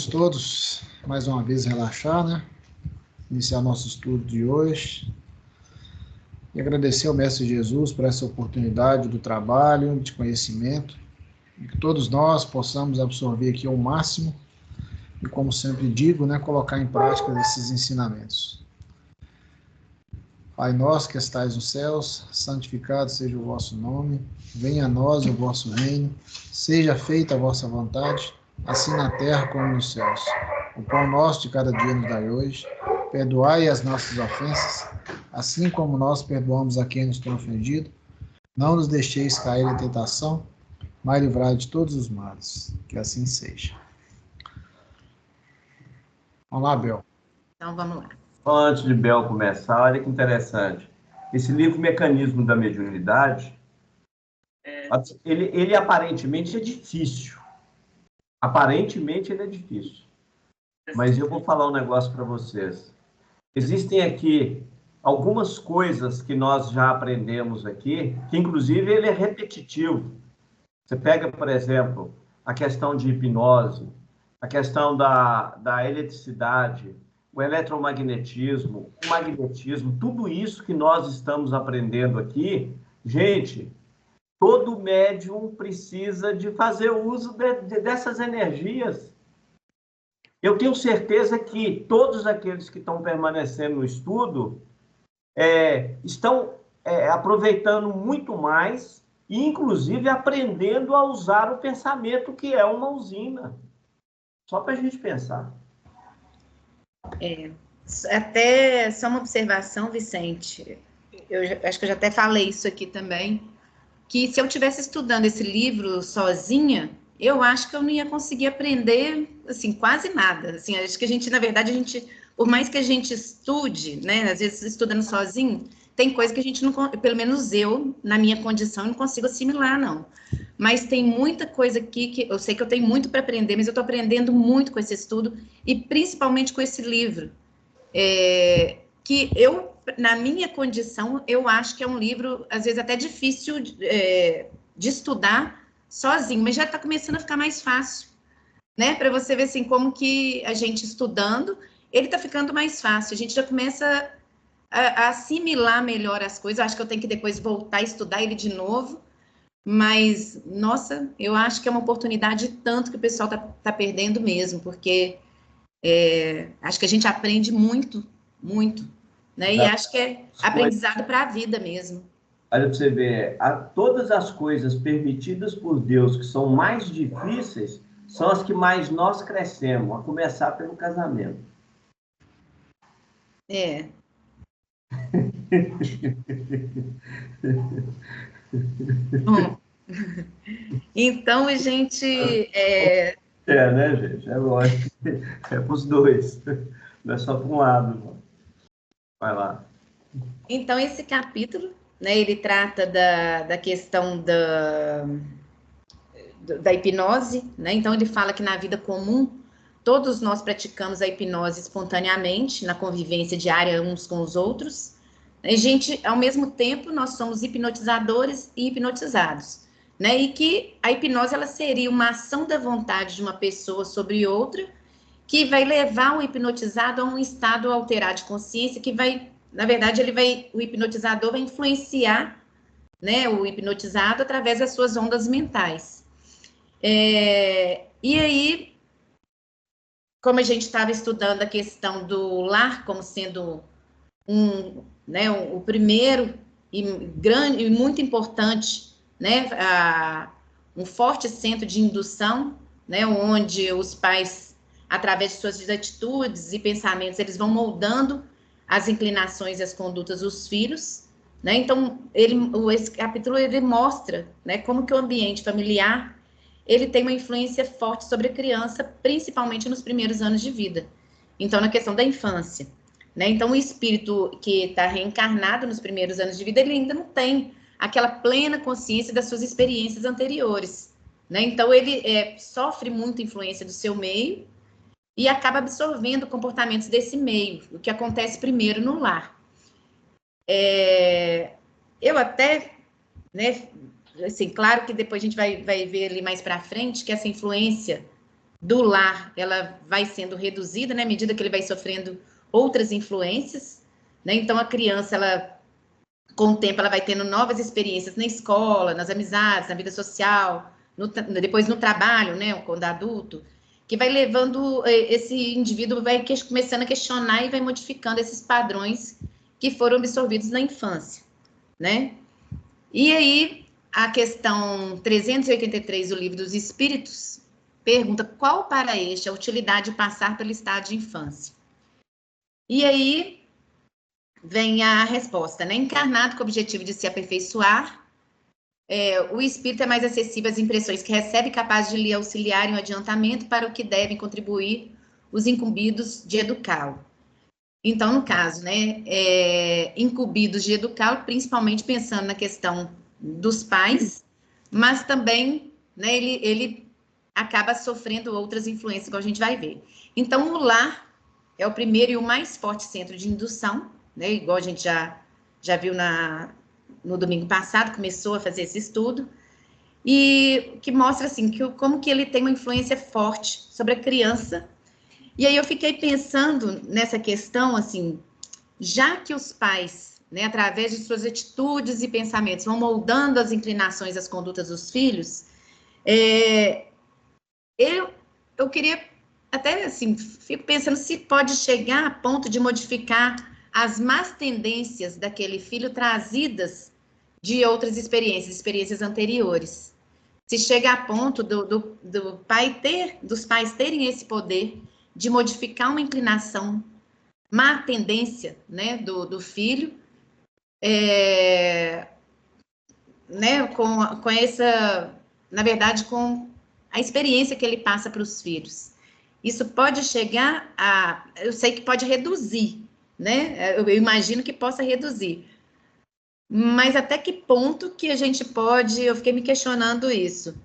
Todos, mais uma vez, relaxar, né? Iniciar nosso estudo de hoje. E agradecer ao Mestre Jesus por essa oportunidade do trabalho, de conhecimento, e que todos nós possamos absorver aqui ao máximo e, como sempre digo, né, colocar em prática esses ensinamentos. Pai nosso que estais nos céus, santificado seja o vosso nome, venha a nós o vosso reino, seja feita a vossa vontade, assim na terra como nos céus. O pão nosso de cada dia nos dai hoje, perdoai as nossas ofensas, assim como nós perdoamos a quem nos tem ofendido. Não nos deixeis cair em tentação, mas livrai de todos os males. Que assim seja. Vamos lá, Bel. Então, vamos lá. Antes de Bel começar, olha que interessante. Esse livro, Mecanismo da Mediunidade, ele aparentemente é difícil. Aparentemente ele é difícil. Mas eu vou falar um negócio para vocês. Existem aqui algumas coisas que nós já aprendemos aqui, que inclusive ele é repetitivo. Você pega, por exemplo, a questão de hipnose, a questão da eletricidade, o eletromagnetismo, o magnetismo, tudo isso que nós estamos aprendendo aqui, gente, todo médium precisa de fazer uso dessas energias. Eu tenho certeza que todos aqueles que estão permanecendo no estudo estão aproveitando muito mais e, inclusive, aprendendo a usar o pensamento, que é uma usina. Só para a gente pensar. Até só uma observação, Vicente. Acho que eu já até falei isso aqui também, que se eu estivesse estudando esse livro sozinha, eu acho que eu não ia conseguir aprender, assim, quase nada. Assim, acho que a gente, na verdade, por mais que a gente estude, né, às vezes estudando sozinho, tem coisa que a gente não, pelo menos eu, na minha condição, não consigo assimilar, não. Mas tem muita coisa aqui que eu sei que eu tenho muito para aprender, mas eu estou aprendendo muito com esse estudo e principalmente com esse livro. Que eu, na minha condição, eu acho que é um livro, às vezes, até difícil de estudar sozinho, mas já está começando a ficar mais fácil, né? Para você ver, assim, como que a gente estudando, ele está ficando mais fácil, a gente já começa a assimilar melhor as coisas. Eu acho que eu tenho que depois voltar a estudar ele de novo, mas, nossa, eu acho que é uma oportunidade tanto que o pessoal tá perdendo mesmo, porque acho que a gente aprende muito, muito, né? E acho que é aprendizado para a vida mesmo. Olha para você ver, todas as coisas permitidas por Deus que são mais difíceis são as que mais nós crescemos, a começar pelo casamento. Bom, então a gente... né, gente? É lógico. É para os dois. Não é só para um lado. Vai lá. Então, esse capítulo, né, ele trata da questão da hipnose, né? Então, ele fala que na vida comum, todos nós praticamos a hipnose espontaneamente, na convivência diária uns com os outros. A gente, ao mesmo tempo, nós somos hipnotizadores e hipnotizados, né? E que a hipnose, ela seria uma ação da vontade de uma pessoa sobre outra, que vai levar o hipnotizado a um estado alterado de consciência, que vai, na verdade, o hipnotizador vai influenciar, né, o hipnotizado através das suas ondas mentais. E aí, como a gente estava estudando a questão do lar como sendo o primeiro e grande e muito importante, né, um forte centro de indução, né, onde os pais, através de suas atitudes e pensamentos, eles vão moldando as inclinações e as condutas dos filhos, né? Então, esse capítulo ele mostra, né, como que o ambiente familiar ele tem uma influência forte sobre a criança, principalmente nos primeiros anos de vida. Então, na questão da infância, né? Então, o espírito que está reencarnado nos primeiros anos de vida, ele ainda não tem aquela plena consciência das suas experiências anteriores, né? Então, ele sofre muita influência do seu meio e acaba absorvendo comportamentos desse meio, o que acontece primeiro no lar. Eu até, né, assim, claro que depois a gente vai ver ali mais para frente que essa influência do lar, ela vai sendo reduzida, né, à medida que ele vai sofrendo outras influências, né? Então a criança, ela, com o tempo, ela vai tendo novas experiências na escola, nas amizades, na vida social, depois no trabalho, né, quando adulto, que vai levando, esse indivíduo vai começando a questionar e vai modificando esses padrões que foram absorvidos na infância, né? E aí, a questão 383 do Livro dos Espíritos pergunta qual para este a utilidade de passar pelo estado de infância. E aí vem a resposta, né? Encarnado com o objetivo de se aperfeiçoar, o espírito é mais acessível às impressões que recebe, capaz de lhe auxiliar em um adiantamento para o que devem contribuir os incumbidos de educá-lo. Então, no caso, né, incumbidos de educá-lo, principalmente pensando na questão dos pais, mas também, né, ele acaba sofrendo outras influências, igual a gente vai ver. Então, o lar é o primeiro e o mais forte centro de indução, né, igual a gente já viu no domingo passado, começou a fazer esse estudo, e que mostra, assim, como que ele tem uma influência forte sobre a criança. E aí eu fiquei pensando nessa questão, assim, já que os pais, né, através de suas atitudes e pensamentos, vão moldando as inclinações, as condutas dos filhos, eu queria até, assim, fico pensando se pode chegar a ponto de modificar as más tendências daquele filho trazidas de outras experiências anteriores. Se chega a ponto dos pais terem esse poder de modificar uma inclinação, má tendência, né, do filho, né, com essa, na verdade, com a experiência que ele passa para os filhos. Isso pode chegar eu sei que pode reduzir, né? Eu imagino que possa reduzir. Mas até que ponto que a gente pode, eu fiquei me questionando isso,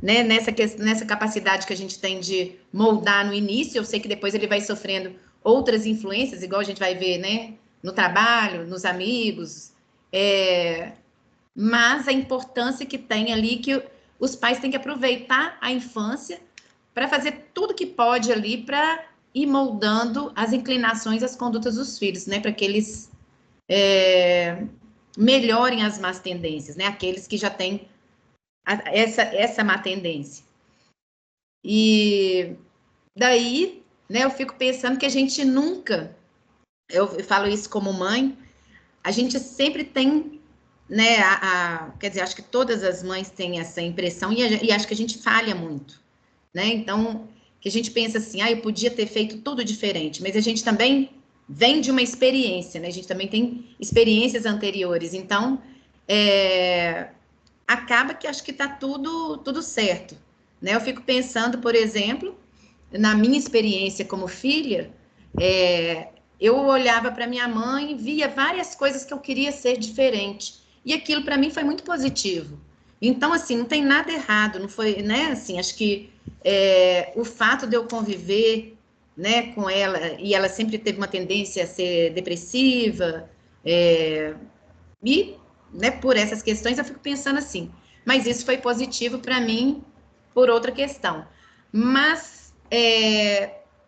né? Nessa capacidade que a gente tem de moldar no início, eu sei que depois ele vai sofrendo outras influências, igual a gente vai ver, né? No trabalho, nos amigos, mas a importância que tem ali, que os pais têm que aproveitar a infância para fazer tudo que pode ali para ir moldando as inclinações, as condutas dos filhos, né? Para que eles melhorem as más tendências, né? Aqueles que já têm essa má tendência. E daí, né, eu fico pensando que a gente nunca, eu falo isso como mãe, a gente sempre tem, né, quer dizer, acho que todas as mães têm essa impressão e acho que a gente falha muito, né? Então, que a gente pensa assim, eu podia ter feito tudo diferente, mas a gente também vem de uma experiência, né? A gente também tem experiências anteriores, então, acaba que acho que está tudo certo, né? Eu fico pensando, por exemplo, na minha experiência como filha, eu olhava para minha mãe e via várias coisas que eu queria ser diferente. E aquilo para mim foi muito positivo. Então, assim, não tem nada errado, não foi, né? Assim, acho que o fato de eu conviver, né, com ela, e ela sempre teve uma tendência a ser depressiva, e, né, por essas questões eu fico pensando assim, mas isso foi positivo para mim por outra questão. Mas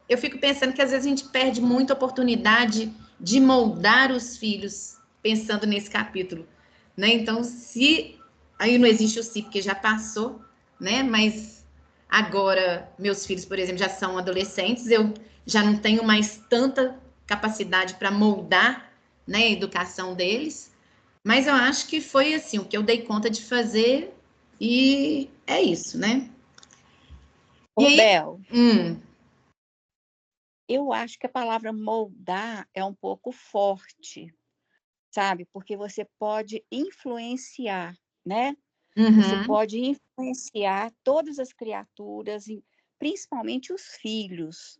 eu fico pensando que às vezes a gente perde muita oportunidade de moldar os filhos, pensando nesse capítulo, né? Então, se aí não existe o si, porque já passou, né? Mas agora meus filhos, por exemplo, já são adolescentes, eu já não tenho mais tanta capacidade para moldar, né, a educação deles. Mas eu acho que foi assim, o que eu dei conta de fazer e é isso, né? E Ô, aí, Bel, eu acho que a palavra moldar é um pouco forte, sabe? Porque você pode influenciar, né? Você pode influenciar todas as criaturas, principalmente os filhos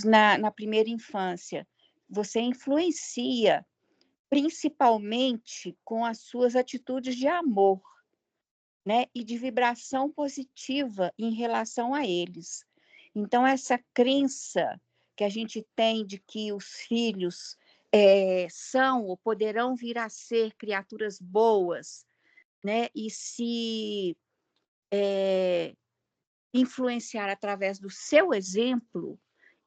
na primeira infância. Você influencia principalmente com as suas atitudes de amor, né? E de vibração positiva em relação a eles. Então, essa crença que a gente tem de que os filhos são ou poderão vir a ser criaturas boas, né? E se influenciar através do seu exemplo,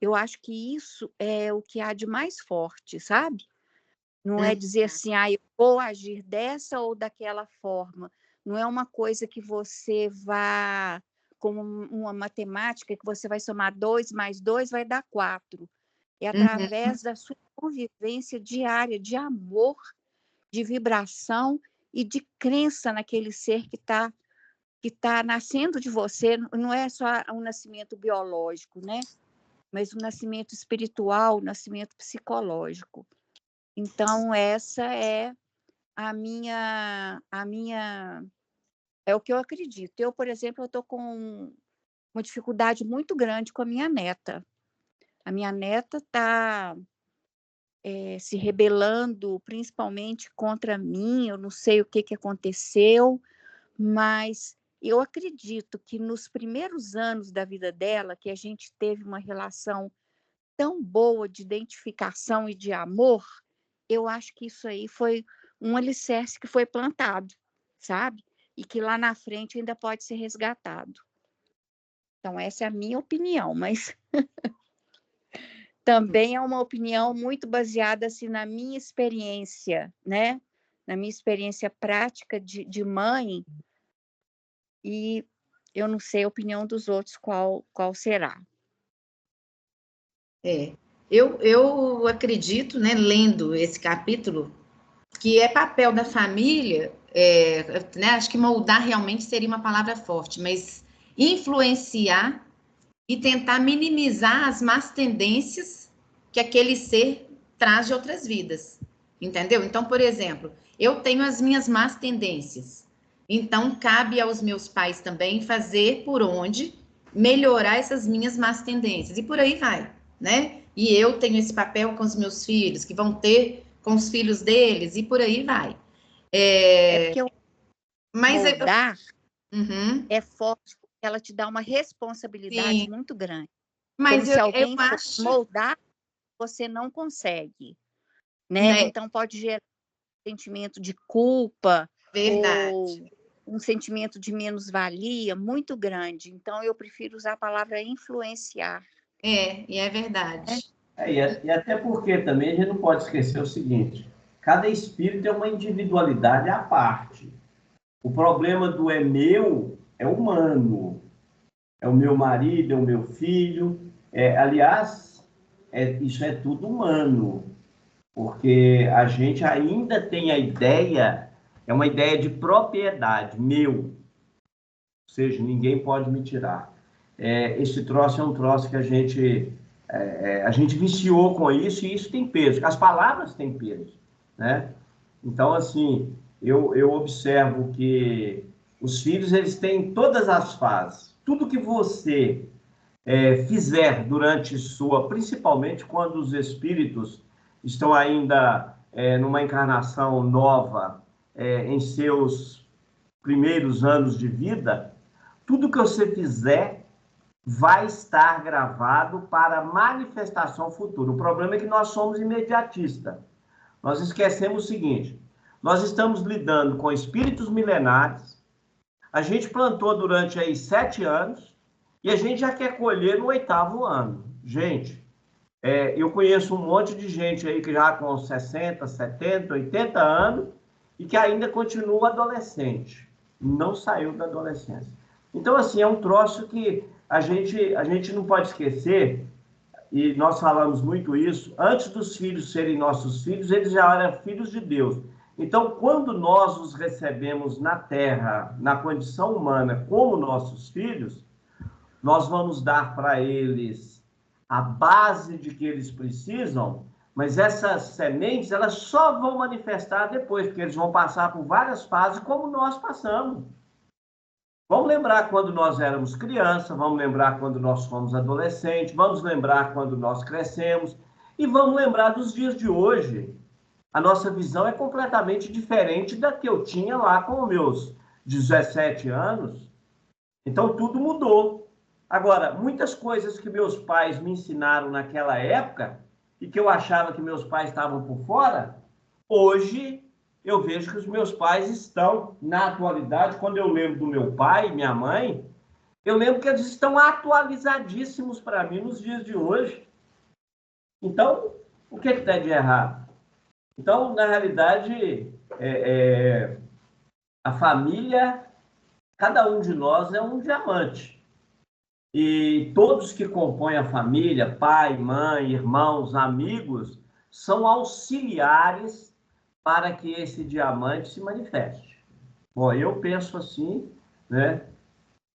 eu acho que isso é o que há de mais forte, sabe? Não é dizer assim, eu vou agir dessa ou daquela forma. Não é uma coisa que você vá, como uma matemática, que você vai somar 2 mais 2 vai dar 4. É através da sua convivência diária, de amor, de vibração e de crença naquele ser que tá nascendo de você. Não é só um nascimento biológico, né? Mas um nascimento espiritual, um nascimento psicológico. Então, essa é a minha é o que eu acredito. Eu, por exemplo, eu estou com uma dificuldade muito grande com a minha neta. A minha neta está se rebelando, principalmente contra mim. Eu não sei o que aconteceu, mas eu acredito que nos primeiros anos da vida dela, que a gente teve uma relação tão boa de identificação e de amor, eu acho que isso aí foi um alicerce que foi plantado, sabe? E que lá na frente ainda pode ser resgatado. Então, essa é a minha opinião, mas também é uma opinião muito baseada assim, na minha experiência, né? Na minha experiência prática de mãe, e eu não sei a opinião dos outros qual será. Eu acredito, né, lendo esse capítulo, que é papel da família, né, acho que moldar realmente seria uma palavra forte, mas influenciar e tentar minimizar as más tendências que aquele ser traz de outras vidas, entendeu? Então, por exemplo, eu tenho as minhas más tendências, então cabe aos meus pais também fazer por onde melhorar essas minhas más tendências, e por aí vai, né? E eu tenho esse papel com os meus filhos, que vão ter com os filhos deles, e por aí vai. Porque moldar é forte, porque ela te dá uma responsabilidade Sim. muito grande. Mas como se alguém acho... moldar, você não consegue, né? Então pode gerar um sentimento de culpa, Verdade, ou um sentimento de menos-valia muito grande. Então eu prefiro usar a palavra influenciar. E é verdade. E até porque também a gente não pode esquecer o seguinte: cada espírito é uma individualidade à parte. O problema do é meu é humano. É o meu marido, é o meu filho. Aliás, isso é tudo humano, porque a gente ainda tem a ideia, é uma ideia de propriedade, meu. Ou seja, ninguém pode me tirar. Esse troço é um troço que a gente viciou com isso, e isso tem peso. As palavras têm peso, né? Então, assim, eu observo que os filhos, eles têm todas as fases. Tudo que você fizer durante principalmente quando os espíritos estão ainda numa encarnação nova, em seus primeiros anos de vida, tudo que você fizer vai estar gravado para manifestação futura. O problema é que nós somos imediatistas. Nós esquecemos o seguinte: nós estamos lidando com espíritos milenares, a gente plantou durante aí 7 anos e a gente já quer colher no 8º ano. Gente, eu conheço um monte de gente aí que já com 60, 70, 80 anos e que ainda continua adolescente, não saiu da adolescência. Então, assim, é um troço que a gente não pode esquecer, e nós falamos muito isso: antes dos filhos serem nossos filhos, eles já eram filhos de Deus. Então, quando nós os recebemos na Terra, na condição humana, como nossos filhos, nós vamos dar para eles a base de que eles precisam, mas essas sementes, elas só vão manifestar depois, porque eles vão passar por várias fases, como nós passamos. Vamos lembrar quando nós éramos crianças, vamos lembrar quando nós fomos adolescentes, vamos lembrar quando nós crescemos, e vamos lembrar dos dias de hoje. A nossa visão é completamente diferente da que eu tinha lá com os meus 17 anos. Então, tudo mudou. Agora, muitas coisas que meus pais me ensinaram naquela época e que eu achava que meus pais estavam por fora, hoje eu vejo que os meus pais estão, na atualidade. Quando eu lembro do meu pai e minha mãe, Eu lembro que eles estão atualizadíssimos para mim nos dias de hoje. Então, o que tem de errado? Então, na realidade, a família, cada um de nós é um diamante. E todos que compõem a família, pai, mãe, irmãos, amigos, são auxiliares para que esse diamante se manifeste. Bom, eu penso assim, né?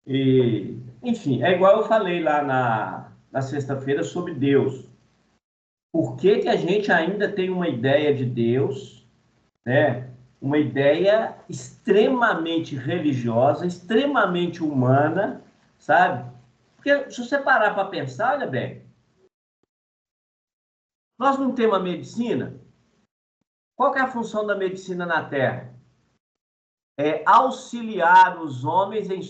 E, enfim, é igual eu falei lá na sexta-feira sobre Deus. Por que a gente ainda tem uma ideia de Deus, né? Uma ideia extremamente religiosa, extremamente humana, sabe? Porque se você parar para pensar, olha bem, nós não temos a medicina. Qual que é a função da medicina na Terra? É auxiliar os homens em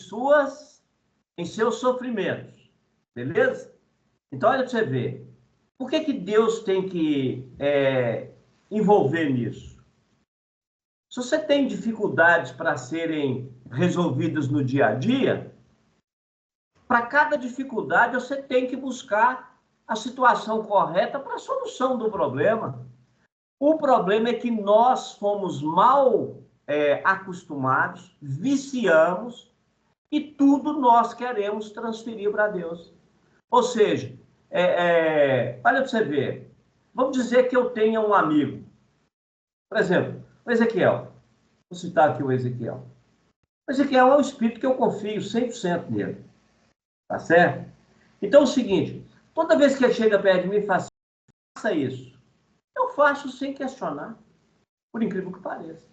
seus sofrimentos, beleza? Então, olha para você ver. Por que Deus tem que envolver nisso? Se você tem dificuldades para serem resolvidas no dia a dia, para cada dificuldade você tem que buscar a situação correta para a solução do problema. O problema é que nós fomos mal acostumados, viciamos, e tudo nós queremos transferir para Deus. Ou seja, olha para você ver, vamos dizer que eu tenha um amigo, por exemplo, o Ezequiel, vou citar aqui o Ezequiel. O Ezequiel é um espírito que eu confio 100% nele, tá certo? Então é o seguinte, toda vez que ele chega perto de mim e fala assim, faça isso, eu faço sem questionar, por incrível que pareça.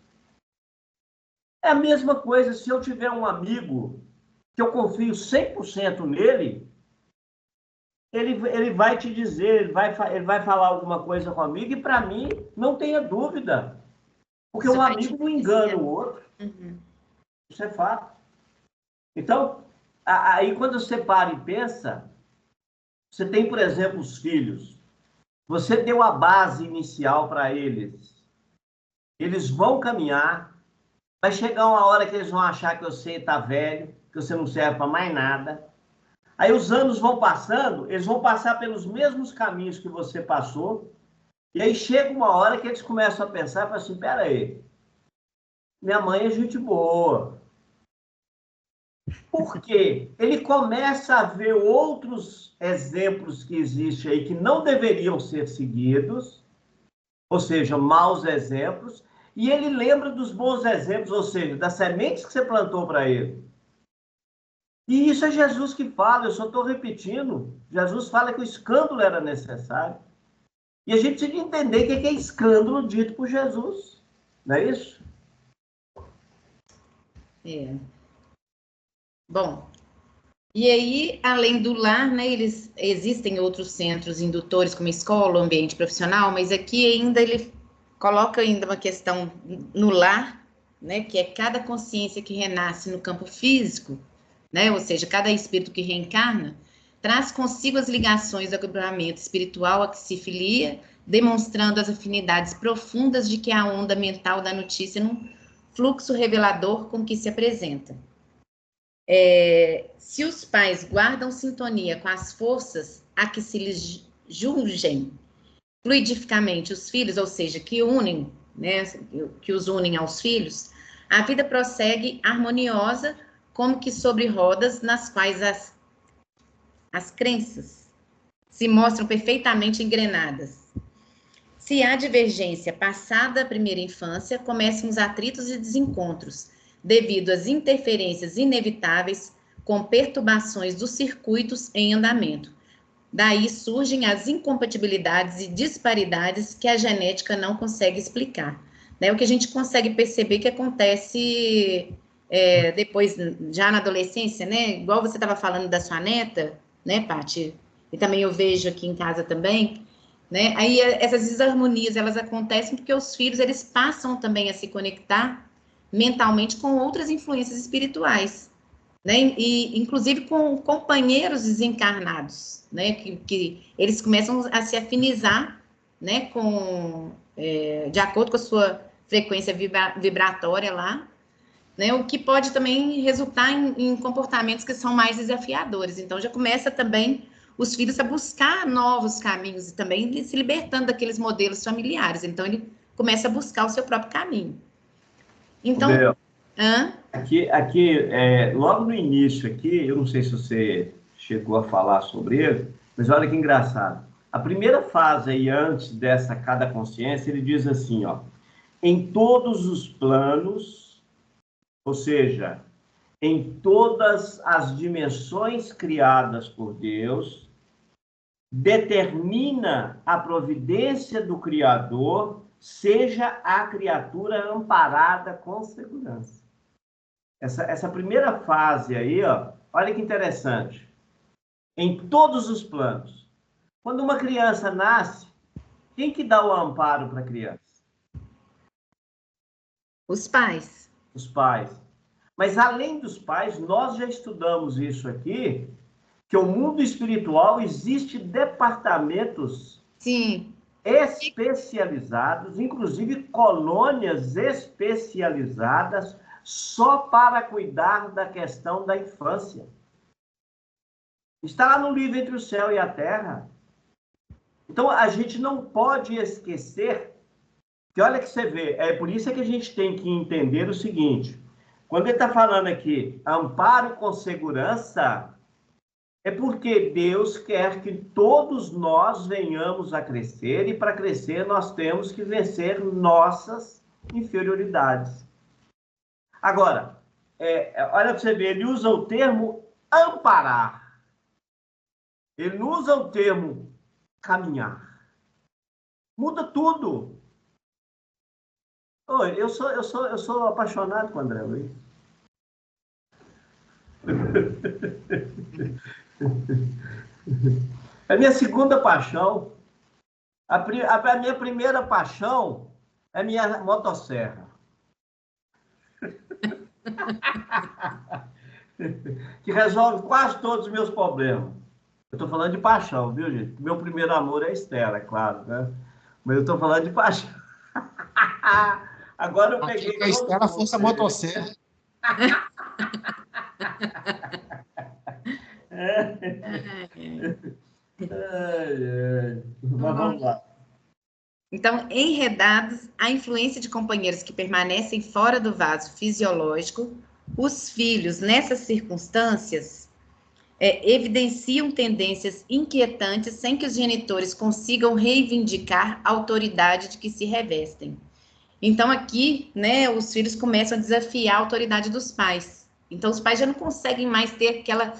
É a mesma coisa se eu tiver um amigo que eu confio 100% nele, ele vai te dizer, ele vai falar alguma coisa comigo, e para mim, não tenha dúvida. Porque um amigo não engana o outro. Uhum. Isso é fato. Então, aí quando você para e pensa, você tem, por exemplo, os filhos. Você deu a base inicial para eles. Eles vão caminhar. Vai chegar uma hora que eles vão achar que você está velho, que você não serve para mais nada. Aí os anos vão passando, eles vão passar pelos mesmos caminhos que você passou, e aí chega uma hora que eles começam a pensar, falam assim, peraí, minha mãe é gente boa. Por quê? Ele começa a ver outros exemplos que existem aí que não deveriam ser seguidos, ou seja, maus exemplos, e ele lembra dos bons exemplos, ou seja, das sementes que você plantou para ele. E isso é Jesus que fala, eu só estou repetindo. Jesus fala que o escândalo era necessário. E a gente precisa entender o que é escândalo dito por Jesus. Não é isso? É. Bom, e aí, além do lar, né, existem outros centros indutores, como escola, ambiente profissional, mas aqui ainda ele coloca ainda uma questão no lar, né, que é cada consciência que renasce no campo físico, né, ou seja, cada espírito que reencarna, traz consigo as ligações do agrupamento espiritual a que se filia, demonstrando as afinidades profundas de que a onda mental da notícia num fluxo revelador com que se apresenta. Se os pais guardam sintonia com as forças a que se lhes julgem fluidificamente os filhos, ou seja, que unem, né, que os unem aos filhos, a vida prossegue harmoniosa, como que sobre rodas, nas quais as crenças se mostram perfeitamente engrenadas. Se há divergência passada a primeira infância, começam os atritos e desencontros, devido às interferências inevitáveis com perturbações dos circuitos em andamento. Daí surgem as incompatibilidades e disparidades que a genética não consegue explicar. Né? O que a gente consegue perceber que acontece depois, já na adolescência, né? Igual você estava falando da sua neta, né, Paty? E também eu vejo aqui em casa também, né? Aí essas desarmonias, elas acontecem porque os filhos, eles passam também a se conectar mentalmente com outras influências espirituais, né? E inclusive com companheiros desencarnados, né? Que eles começam a se afinizar, né? De acordo com a sua frequência vibratória lá, né, o que pode também resultar em comportamentos que são mais desafiadores. Então, já começa também os filhos a buscar novos caminhos e também se libertando daqueles modelos familiares. Então, ele começa a buscar o seu próprio caminho. Então, logo no início aqui, eu não sei se você chegou a falar sobre ele, mas olha que engraçado. A primeira fase aí, antes dessa cada consciência, ele diz assim, ó, em todos os planos, ou seja, em todas as dimensões criadas por Deus, determina a providência do Criador, seja a criatura amparada com segurança. Essa primeira fase aí, ó, olha que interessante. Em todos os planos. Quando uma criança nasce, quem que dá o amparo para a criança? Os pais. Os pais. Mas além dos pais, nós já estudamos isso aqui, que o mundo espiritual existe departamentos Sim. especializados, inclusive colônias especializadas só para cuidar da questão da infância. Está lá no livro Entre o Céu e a Terra. Então, a gente não pode esquecer que, olha que você vê, é por isso que a gente tem que entender o seguinte, quando ele está falando aqui, amparo com segurança, é porque Deus quer que todos nós venhamos a crescer, e para crescer nós temos que vencer nossas inferioridades. Agora, olha para você ver, ele usa o termo amparar. Ele não usa o termo caminhar. Muda tudo. Oi, eu sou apaixonado com o André Luiz. É a minha segunda paixão. A minha primeira paixão é minha motosserra. Que resolve quase todos os meus problemas. Eu estou falando de paixão, viu, gente? Meu primeiro amor é a Estela, é claro, né? Mas eu estou falando de paixão. Agora eu peguei... A Estela fosse a motosserra. Mas vamos lá. Então, enredados, a influência de companheiros que permanecem fora do vaso fisiológico, os filhos, nessas circunstâncias, evidenciam tendências inquietantes sem que os genitores consigam reivindicar a autoridade de que se revestem. Então, aqui, né, os filhos começam a desafiar a autoridade dos pais. Então, os pais já não conseguem mais ter aquela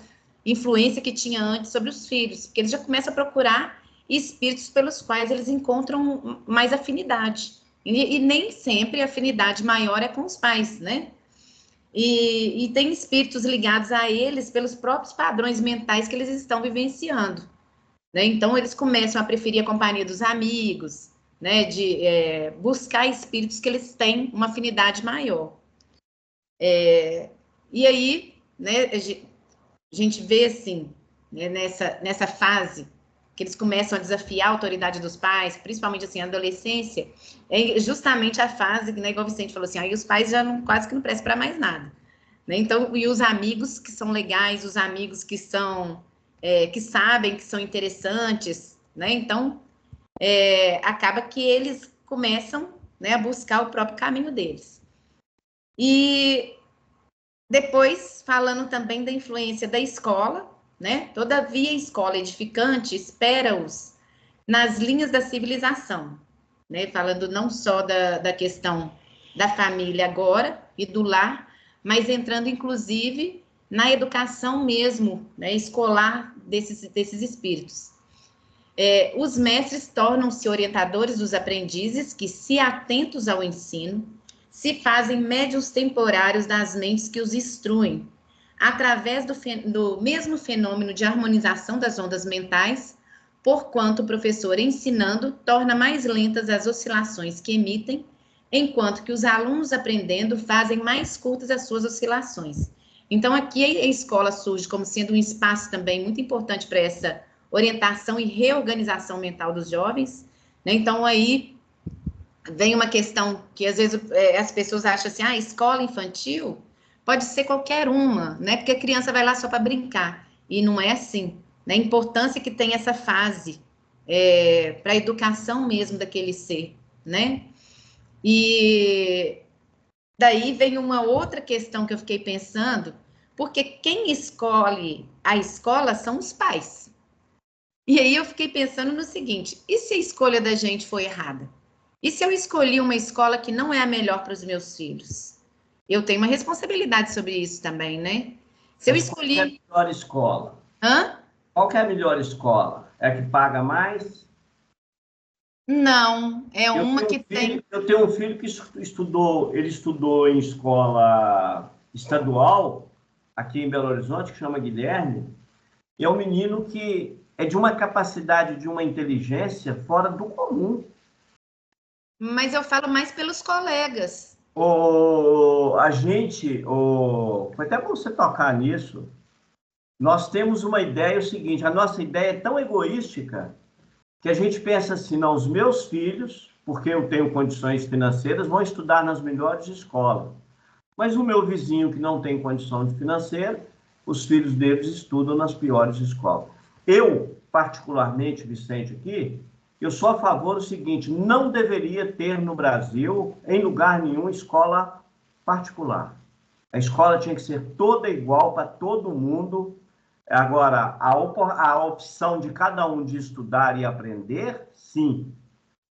influência que tinha antes sobre os filhos, porque eles já começam a procurar espíritos pelos quais eles encontram mais afinidade. E nem sempre a afinidade maior é com os pais, né? E tem espíritos ligados a eles pelos próprios padrões mentais que eles estão vivenciando, né? Então, eles começam a preferir a companhia dos amigos, né? De buscar espíritos que eles têm uma afinidade maior. E aí, né, a gente vê, assim, né, nessa fase, que eles começam a desafiar a autoridade dos pais, principalmente, assim, a adolescência, é justamente a fase, né, igual o Vicente falou assim, aí os pais já quase que não prestam para mais nada, né? Então, e os amigos que são legais, os amigos que são, que sabem que são interessantes, né? Então, acaba que eles começam, né, a buscar o próprio caminho deles. E depois, falando também da influência da escola, né? Todavia, a escola edificante espera-os nas linhas da civilização, né? Falando não só da questão da família agora e do lar, mas entrando, inclusive, na educação mesmo, né, escolar desses espíritos. Os mestres tornam-se orientadores dos aprendizes que, se atentos ao ensino, se fazem médiuns temporários das mentes que os instruem, através do mesmo fenômeno de harmonização das ondas mentais, porquanto o professor, ensinando, torna mais lentas as oscilações que emitem, enquanto que os alunos, aprendendo, fazem mais curtas as suas oscilações. Então, aqui a escola surge como sendo um espaço também muito importante para essa orientação e reorganização mental dos jovens, né? Então, aí vem uma questão que, às vezes, as pessoas acham assim, escola infantil, pode ser qualquer uma, né? Porque a criança vai lá só para brincar. E não é assim, né? A importância que tem essa fase para a educação mesmo daquele ser, né? E daí vem uma outra questão que eu fiquei pensando, porque quem escolhe a escola são os pais. E aí eu fiquei pensando no seguinte, e se a escolha da gente foi errada? E se eu escolhi uma escola que não é a melhor para os meus filhos? Eu tenho uma responsabilidade sobre isso também, né? Se eu Mas qual que é a escolhi... melhor escola? Hã? Qual que é a melhor escola? É a que paga mais? Não, é uma que tem... Eu tenho um filho que ele estudou em escola estadual, aqui em Belo Horizonte, que chama Guilherme, e é um menino que é de uma capacidade, de uma inteligência fora do comum. Mas eu falo mais pelos colegas. Foi até bom você tocar nisso, nós temos uma ideia, o seguinte, a nossa ideia é tão egoística que a gente pensa assim, não, os meus filhos, porque eu tenho condições financeiras, vão estudar nas melhores escolas. Mas o meu vizinho que não tem condição financeira, os filhos deles estudam nas piores escolas. Eu, particularmente, Vicente, aqui, eu sou a favor do seguinte, não deveria ter no Brasil, em lugar nenhum, escola particular. A escola tinha que ser toda igual para todo mundo. Agora, a opção de cada um de estudar e aprender, sim.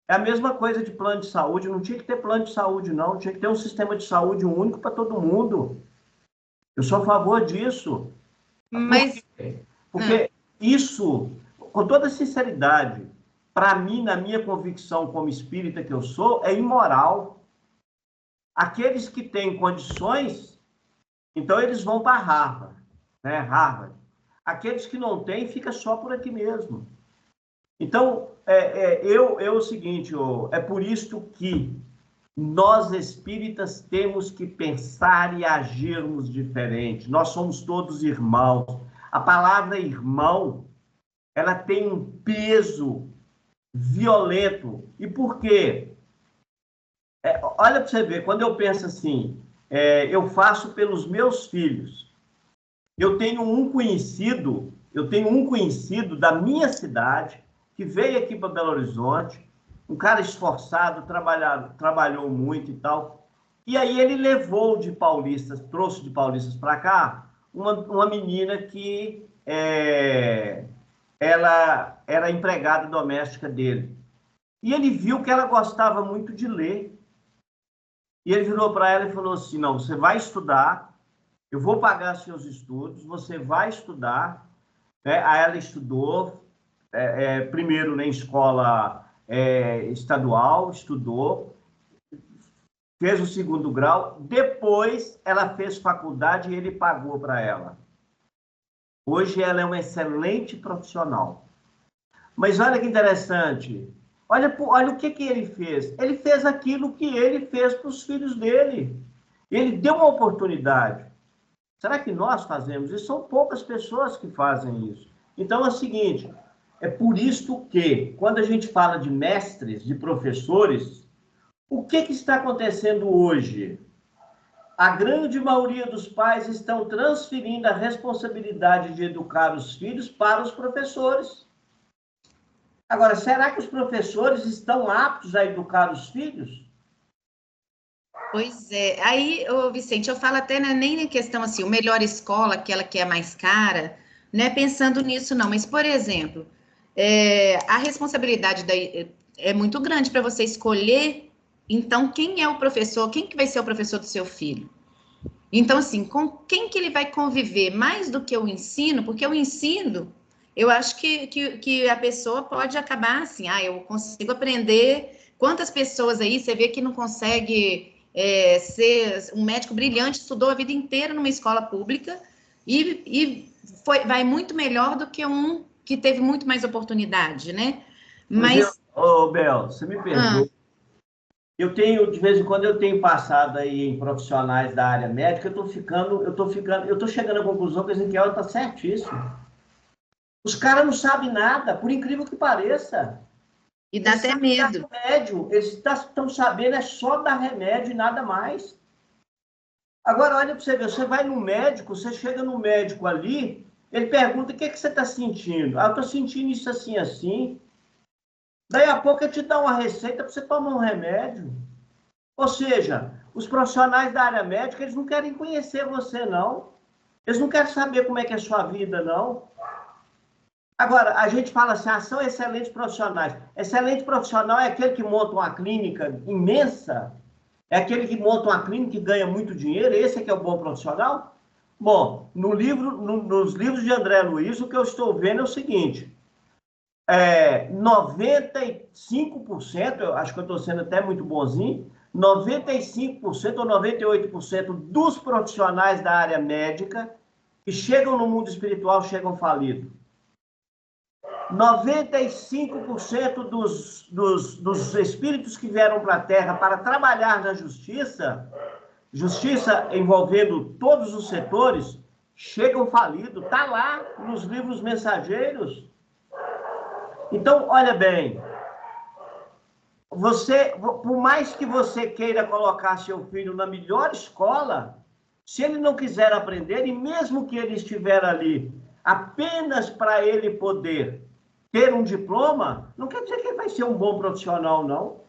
É a mesma coisa de plano de saúde, não tinha que ter plano de saúde, não. Tinha que ter um sistema de saúde único para todo mundo. Eu sou a favor disso. Mas... Por quê? Porque isso, com toda sinceridade, para mim, na minha convicção como espírita que eu sou, é imoral. Aqueles que têm condições, então eles vão para Harvard, né? Harvard. Aqueles que não têm, fica só por aqui mesmo. Então, é o seguinte, é por isso que nós espíritas temos que pensar e agirmos diferente. Nós somos todos irmãos. A palavra irmão, ela tem um peso violento. E por quê? Olha para você ver, quando eu penso assim, eu faço pelos meus filhos. Eu tenho um conhecido da minha cidade que veio aqui para Belo Horizonte, um cara esforçado, trabalhou muito e tal. E aí ele levou de Paulistas, trouxe de Paulistas para cá, uma menina que ela era empregada doméstica dele. E ele viu que ela gostava muito de ler. E ele virou para ela e falou assim, não, você vai estudar, eu vou pagar seus estudos, você vai estudar. Aí ela estudou, primeiro na escola estadual, estudou, fez o segundo grau, depois ela fez faculdade e ele pagou para ela. Hoje ela é uma excelente profissional. Mas olha que interessante, olha o que ele fez. Ele fez aquilo que ele fez para os filhos dele. Ele deu uma oportunidade. Será que nós fazemos isso? São poucas pessoas que fazem isso. Então é o seguinte, é por isso que, quando a gente fala de mestres, de professores, o que está acontecendo hoje? A grande maioria dos pais estão transferindo a responsabilidade de educar os filhos para os professores. Agora, será que os professores estão aptos a educar os filhos? Pois é. Aí, Vicente, eu falo até nem na questão assim, o melhor escola, aquela que é mais cara, não é pensando nisso, não. Mas, por exemplo, a responsabilidade é muito grande para você escolher, então, quem é o professor, quem que vai ser o professor do seu filho? Então, assim, com quem que ele vai conviver mais do que o ensino, porque o ensino, eu acho que a pessoa pode acabar assim, eu consigo aprender. Quantas pessoas aí você vê que não consegue ser um médico brilhante, estudou a vida inteira numa escola pública e vai muito melhor do que um que teve muito mais oportunidade, né? Mas... Bel, você me perdoa. De vez em quando eu tenho passado aí em profissionais da área médica, eu tô chegando à conclusão que a Ezequiel está certíssimo. Os caras não sabem nada, por incrível que pareça. E dá até medo. Remédio. Eles estão sabendo só dar remédio e nada mais. Agora, olha para você ver, você vai no médico, você chega no médico ali, ele pergunta o que, que você está sentindo. Ah, eu estou sentindo isso assim, assim. Daí a pouco ele te dá uma receita para você tomar um remédio. Ou seja, os profissionais da área médica, eles não querem conhecer você, não. Eles não querem saber como é que é a sua vida, não. Agora, a gente fala assim, são excelentes profissionais. Excelente profissional é aquele que monta uma clínica imensa, é aquele que monta uma clínica e ganha muito dinheiro, esse é que é o bom profissional? Bom, nos livros de André Luiz, o que eu estou vendo é o seguinte, 95%, eu acho que eu estou sendo até muito bonzinho, 95% ou 98% dos profissionais da área médica que chegam no mundo espiritual chegam falidos. 95% dos espíritos que vieram para a Terra para trabalhar na justiça, justiça envolvendo todos os setores, chegam falidos. Está lá nos livros mensageiros. Então, olha bem, por mais que você queira colocar seu filho na melhor escola, se ele não quiser aprender, e mesmo que ele estiver ali apenas para ele poder ter um diploma, não quer dizer que ele vai ser um bom profissional, não.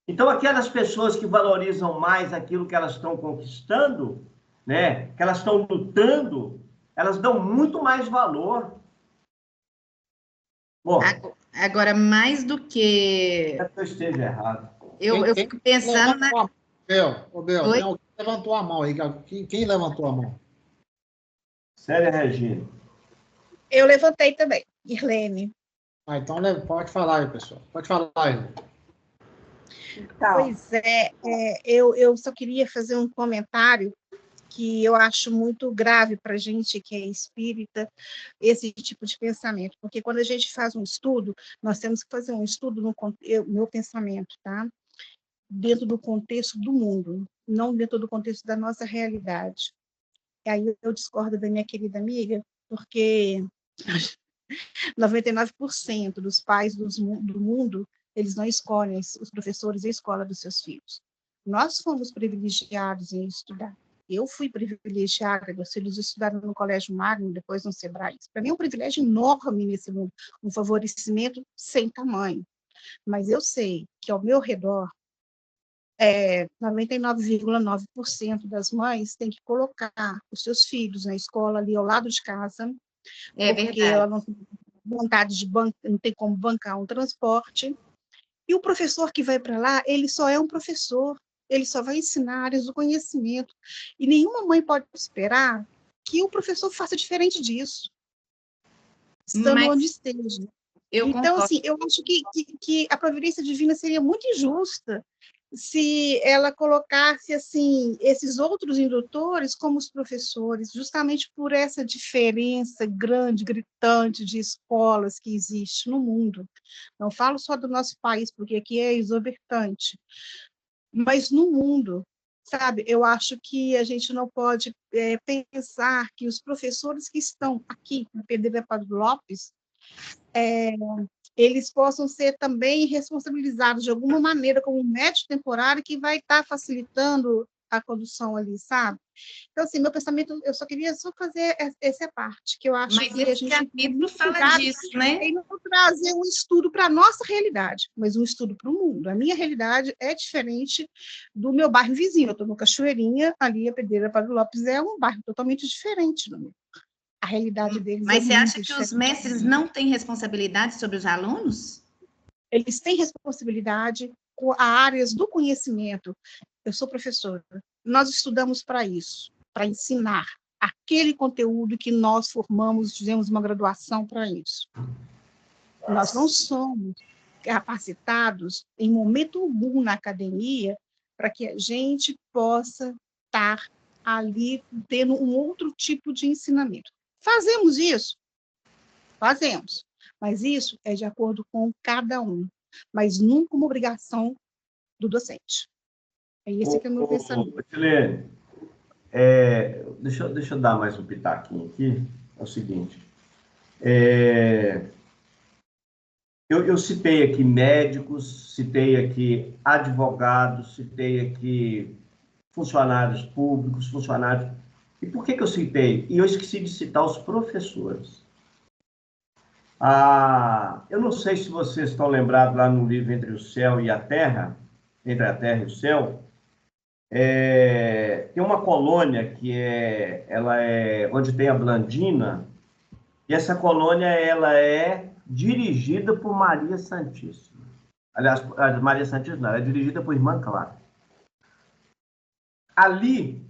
Então, aquelas pessoas que valorizam mais aquilo que elas estão conquistando, né, que elas estão lutando, elas dão muito mais valor. Bom, agora, mais do que... Eu esteja errado. Eu fico pensando... Bel, tem alguém que levantou a mão aí. Quem levantou a mão? Célia Regina. Eu levantei também, Irlene. Então pode falar aí, pessoal. Pode falar aí. Então. Pois eu só queria fazer um comentário que eu acho muito grave para a gente que é espírita, esse tipo de pensamento, porque quando a gente faz um estudo, nós temos que fazer um estudo no meu pensamento, tá? Dentro do contexto do mundo, não dentro do contexto da nossa realidade. E aí eu discordo da minha querida amiga, porque 99% dos pais do mundo, eles não escolhem os professores e a escola dos seus filhos. Nós fomos privilegiados em estudar. Eu fui privilegiada, meus filhos estudaram no Colégio Magno, depois no Sebrae. Para mim é um privilégio enorme nesse mundo, um favorecimento sem tamanho. Mas eu sei que ao meu redor, 99,9% das mães têm que colocar os seus filhos na escola ali ao lado de casa, porque verdade. Ela não tem vontade de não tem como bancar um transporte. E o professor que vai para lá, ele só é um professor, ele só vai ensinar áreas do conhecimento. E nenhuma mãe pode esperar que o professor faça diferente disso, estando onde esteja. Então, assim, eu acho que a providência divina seria muito injusta se ela colocasse assim esses outros indutores como os professores, justamente por essa diferença grande, gritante de escolas que existe no mundo. Não falo só do nosso país, porque aqui é exorbitante, mas no mundo, sabe? Eu acho que a gente não pode pensar que os professores que estão aqui no Pedro Leopoldo Lopes eles possam ser também responsabilizados de alguma maneira como um médico temporário que vai estar facilitando a condução ali, sabe? Então, assim, meu pensamento, eu só queria fazer essa parte, que eu acho que a gente capítulo fala disso, né? E não trazer um estudo para a nossa realidade, mas um estudo para o mundo. A minha realidade é diferente do meu bairro vizinho. Eu estou no Cachoeirinha, ali a Pedreira Padre Lopes é um bairro totalmente diferente do meu. A realidade deles Mas você acha que os mestres não têm responsabilidade sobre os alunos? Eles têm responsabilidade com as áreas do conhecimento. Eu sou professora. Nós estudamos para isso, para ensinar aquele conteúdo que nós formamos, fizemos uma graduação para isso. Nós não somos capacitados em momento algum na academia para que a gente possa estar ali tendo um outro tipo de ensinamento. Fazemos isso? Fazemos. Mas isso é de acordo com cada um, mas nunca uma obrigação do docente. É esse que é o meu pensamento. Silene, deixa eu dar mais um pitaquinho aqui. É o seguinte, eu citei aqui médicos, citei aqui advogados, citei aqui funcionários públicos, funcionários... E por que eu citei? E eu esqueci de citar os professores. Eu não sei se vocês estão lembrados lá no livro Entre o Céu e a Terra, Entre a Terra e o Céu, tem uma colônia que ela é onde tem a Blandina, e essa colônia ela é dirigida por Maria Santíssima. Aliás, a Maria Santíssima não, ela é dirigida por Irmã Clara. Ali,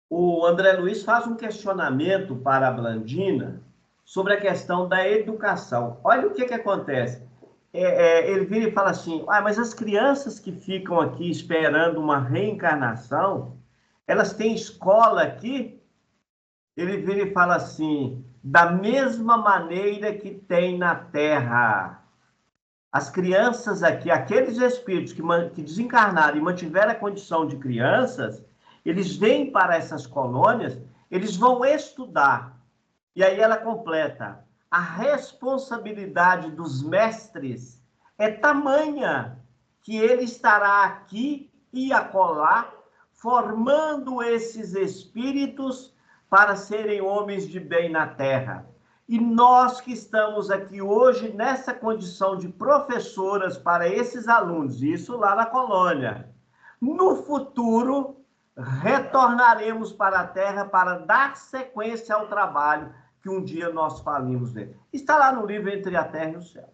o André Luiz faz um questionamento para a Blandina sobre a questão da educação. Olha o que acontece. Ele vira e fala assim, mas as crianças que ficam aqui esperando uma reencarnação, elas têm escola aqui? Ele vira e fala assim, da mesma maneira que tem na Terra. As crianças aqui, aqueles espíritos que desencarnaram e mantiveram a condição de crianças, eles vêm para essas colônias, eles vão estudar. E aí ela completa, a responsabilidade dos mestres é tamanha que ele estará aqui e acolá, formando esses espíritos para serem homens de bem na Terra. E nós que estamos aqui hoje nessa condição de professoras para esses alunos, isso lá na colônia, no futuro retornaremos para a Terra para dar sequência ao trabalho que um dia nós falimos dele. Está lá no livro Entre a Terra e o Céu.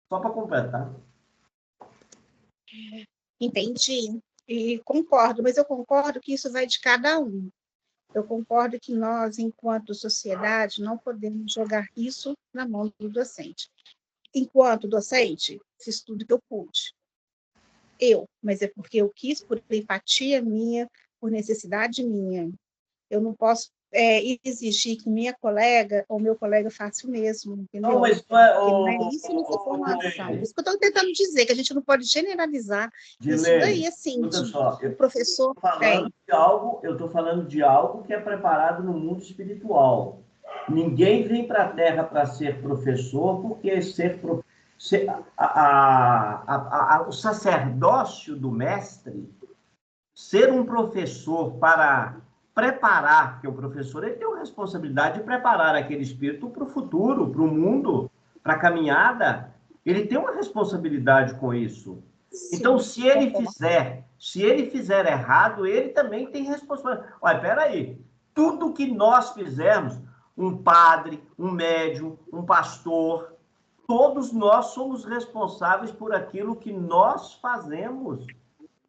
Só para completar. Entendi. E concordo, mas eu concordo que isso vai de cada um. Eu concordo que nós, enquanto sociedade, não podemos jogar isso na mão do docente. Enquanto docente, fiz tudo que eu pude. Mas é porque eu quis, por empatia minha, por necessidade minha. Eu não posso exigir que minha colega ou meu colega faça o mesmo, entendeu? Não, mas não é isso nessa formação. Isso que eu estou tentando dizer, que a gente não pode generalizar isso daí, assim, o professor eu estou falando de algo que é preparado no mundo espiritual. Ninguém vem para a Terra para ser professor, porque o sacerdócio do mestre, ser um professor para preparar, porque o professor ele tem a responsabilidade de preparar aquele espírito para o futuro, para o mundo, para a caminhada. Ele tem uma responsabilidade com isso. Sim, então, se ele fizer errado, ele também tem responsabilidade. Olha, peraí, tudo que nós fizermos, um padre, um médium, um pastor, todos nós somos responsáveis por aquilo que nós fazemos.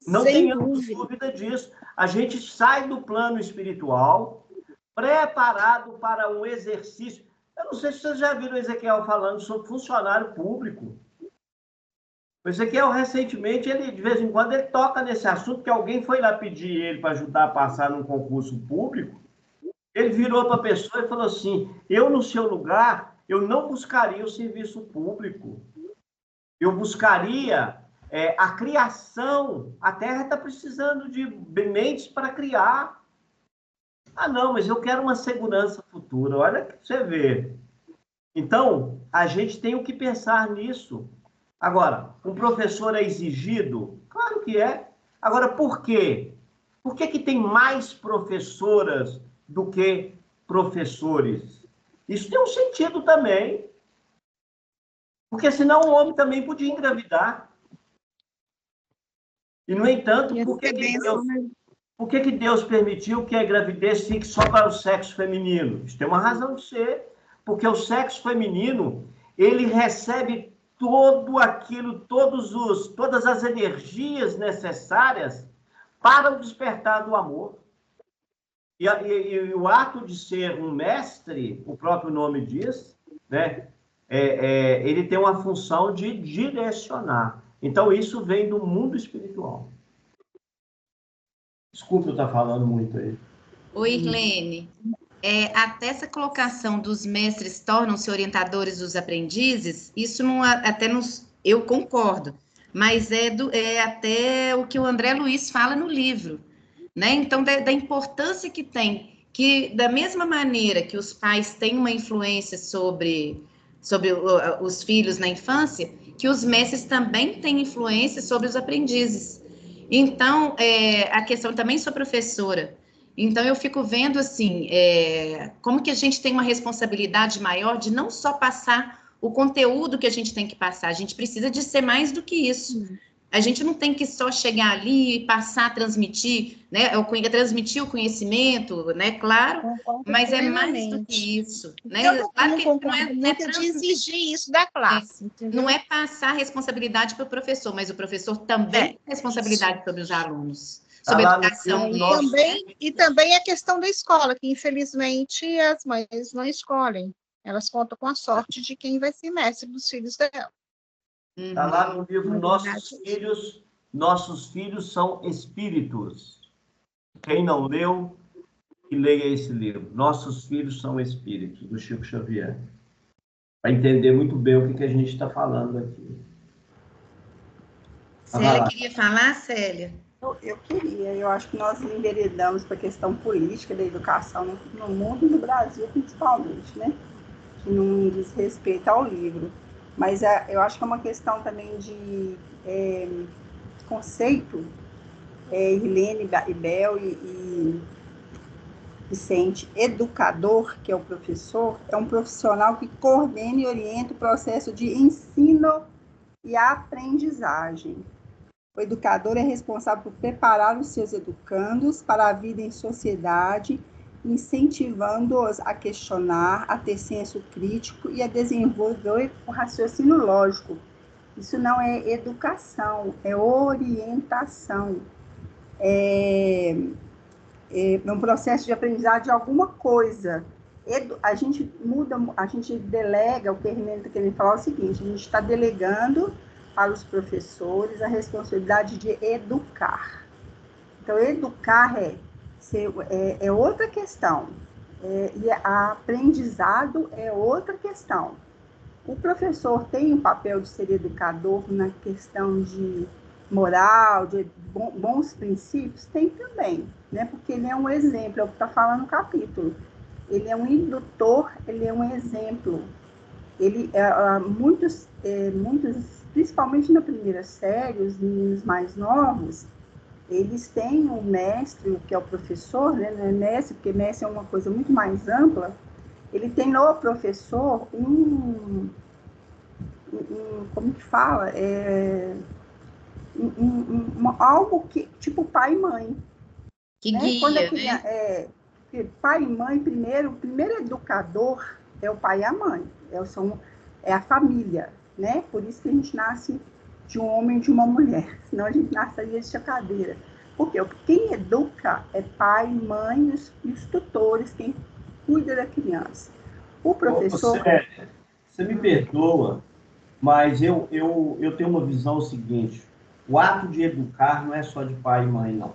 Não tenhamos dúvida disso. A gente sai do plano espiritual preparado para um exercício. Eu não sei se vocês já viram o Ezequiel falando sobre funcionário público. O Ezequiel, recentemente, de vez em quando, ele toca nesse assunto, que alguém foi lá pedir ele para ajudar a passar num concurso público. Ele virou para a pessoa e falou assim, eu, no seu lugar, eu não buscaria o serviço público. Eu buscaria... a criação, a Terra está precisando de mentes para criar. Não, mas eu quero uma segurança futura. Olha que você vê. Então, a gente tem o que pensar nisso. Agora, um professor é exigido? Claro que é. Agora, por quê? Por que tem mais professoras do que professores? Isso tem um sentido também. Porque senão o homem também podia engravidar. E, no entanto, por que Deus permitiu que a gravidez fique só para o sexo feminino? Isso tem uma razão de ser. Porque o sexo feminino, ele recebe tudo aquilo, todas as energias necessárias para o despertar do amor. E o ato de ser um mestre, o próprio nome diz, né? Ele tem uma função de direcionar. Então, isso vem do mundo espiritual. Desculpa eu estar falando muito aí. Oi, Irlene. Até essa colocação dos mestres tornam-se orientadores dos aprendizes, isso eu concordo, mas é até o que o André Luiz fala no livro, né? Então, da importância que tem, que da mesma maneira que os pais têm uma influência sobre os filhos na infância, que os mestres também têm influência sobre os aprendizes. Então, a questão, também sou professora, então eu fico vendo, assim, como que a gente tem uma responsabilidade maior de não só passar o conteúdo que a gente tem que passar, a gente precisa de ser mais do que isso. A gente não tem que só chegar ali, passar, transmitir, né? Transmitir o conhecimento, né? Claro, mas é mais do que isso, né? Claro que não é de exigir isso da classe. Não é passar a responsabilidade para o professor, mas o professor também tem responsabilidade sobre os alunos, sobre a educação. E também a questão da escola, que infelizmente as mães não escolhem. Elas contam com a sorte de quem vai ser mestre dos filhos dela. Está lá no livro Nossos Filhos São Espíritos. Quem não leu, que leia esse livro. Nossos Filhos São Espíritos, do Chico Xavier. Para entender muito bem o que a gente está falando aqui. Célia queria falar, Célia? Eu queria. Eu acho que nós enveredamos para a questão política da educação no mundo e no Brasil, principalmente, né? Que não diz respeito ao livro. Mas eu acho que é uma questão também de conceito. Irlene Bel e Vicente, educador, que é o professor, é um profissional que coordena e orienta o processo de ensino e aprendizagem. O educador é responsável por preparar os seus educandos para a vida em sociedade, incentivando-os a questionar, a ter senso crítico e a desenvolver o raciocínio lógico. Isso não é educação, é orientação. É um processo de aprendizagem de alguma coisa. A gente delega, o que a Irlene está querendo falar é o seguinte: a gente está delegando para os professores a responsabilidade de educar. Então, educar é outra questão, e aprendizado é outra questão. O professor tem o papel de ser educador na questão de moral, de bons princípios? Tem também, né? Porque ele é um exemplo, é o que está falando no capítulo. Ele é um indutor, ele é um exemplo. Muitos, principalmente na primeira série, os meninos mais novos, eles têm um mestre, que é o professor, né? Não é mestre, porque mestre é uma coisa muito mais ampla. Ele tem no professor como que fala? Algo que, tipo pai e mãe. Que né? guia, Quando a criança, pai e mãe, o primeiro educador é o pai e a mãe. É a família, né? Por isso que a gente nasce de um homem e de uma mulher. Senão a gente nasceria de cadeira. Porque quem educa é pai, mãe e os tutores, quem cuida da criança. O professor... Você me perdoa, mas eu tenho uma visão seguinte: o ato de educar não é só de pai e mãe, não.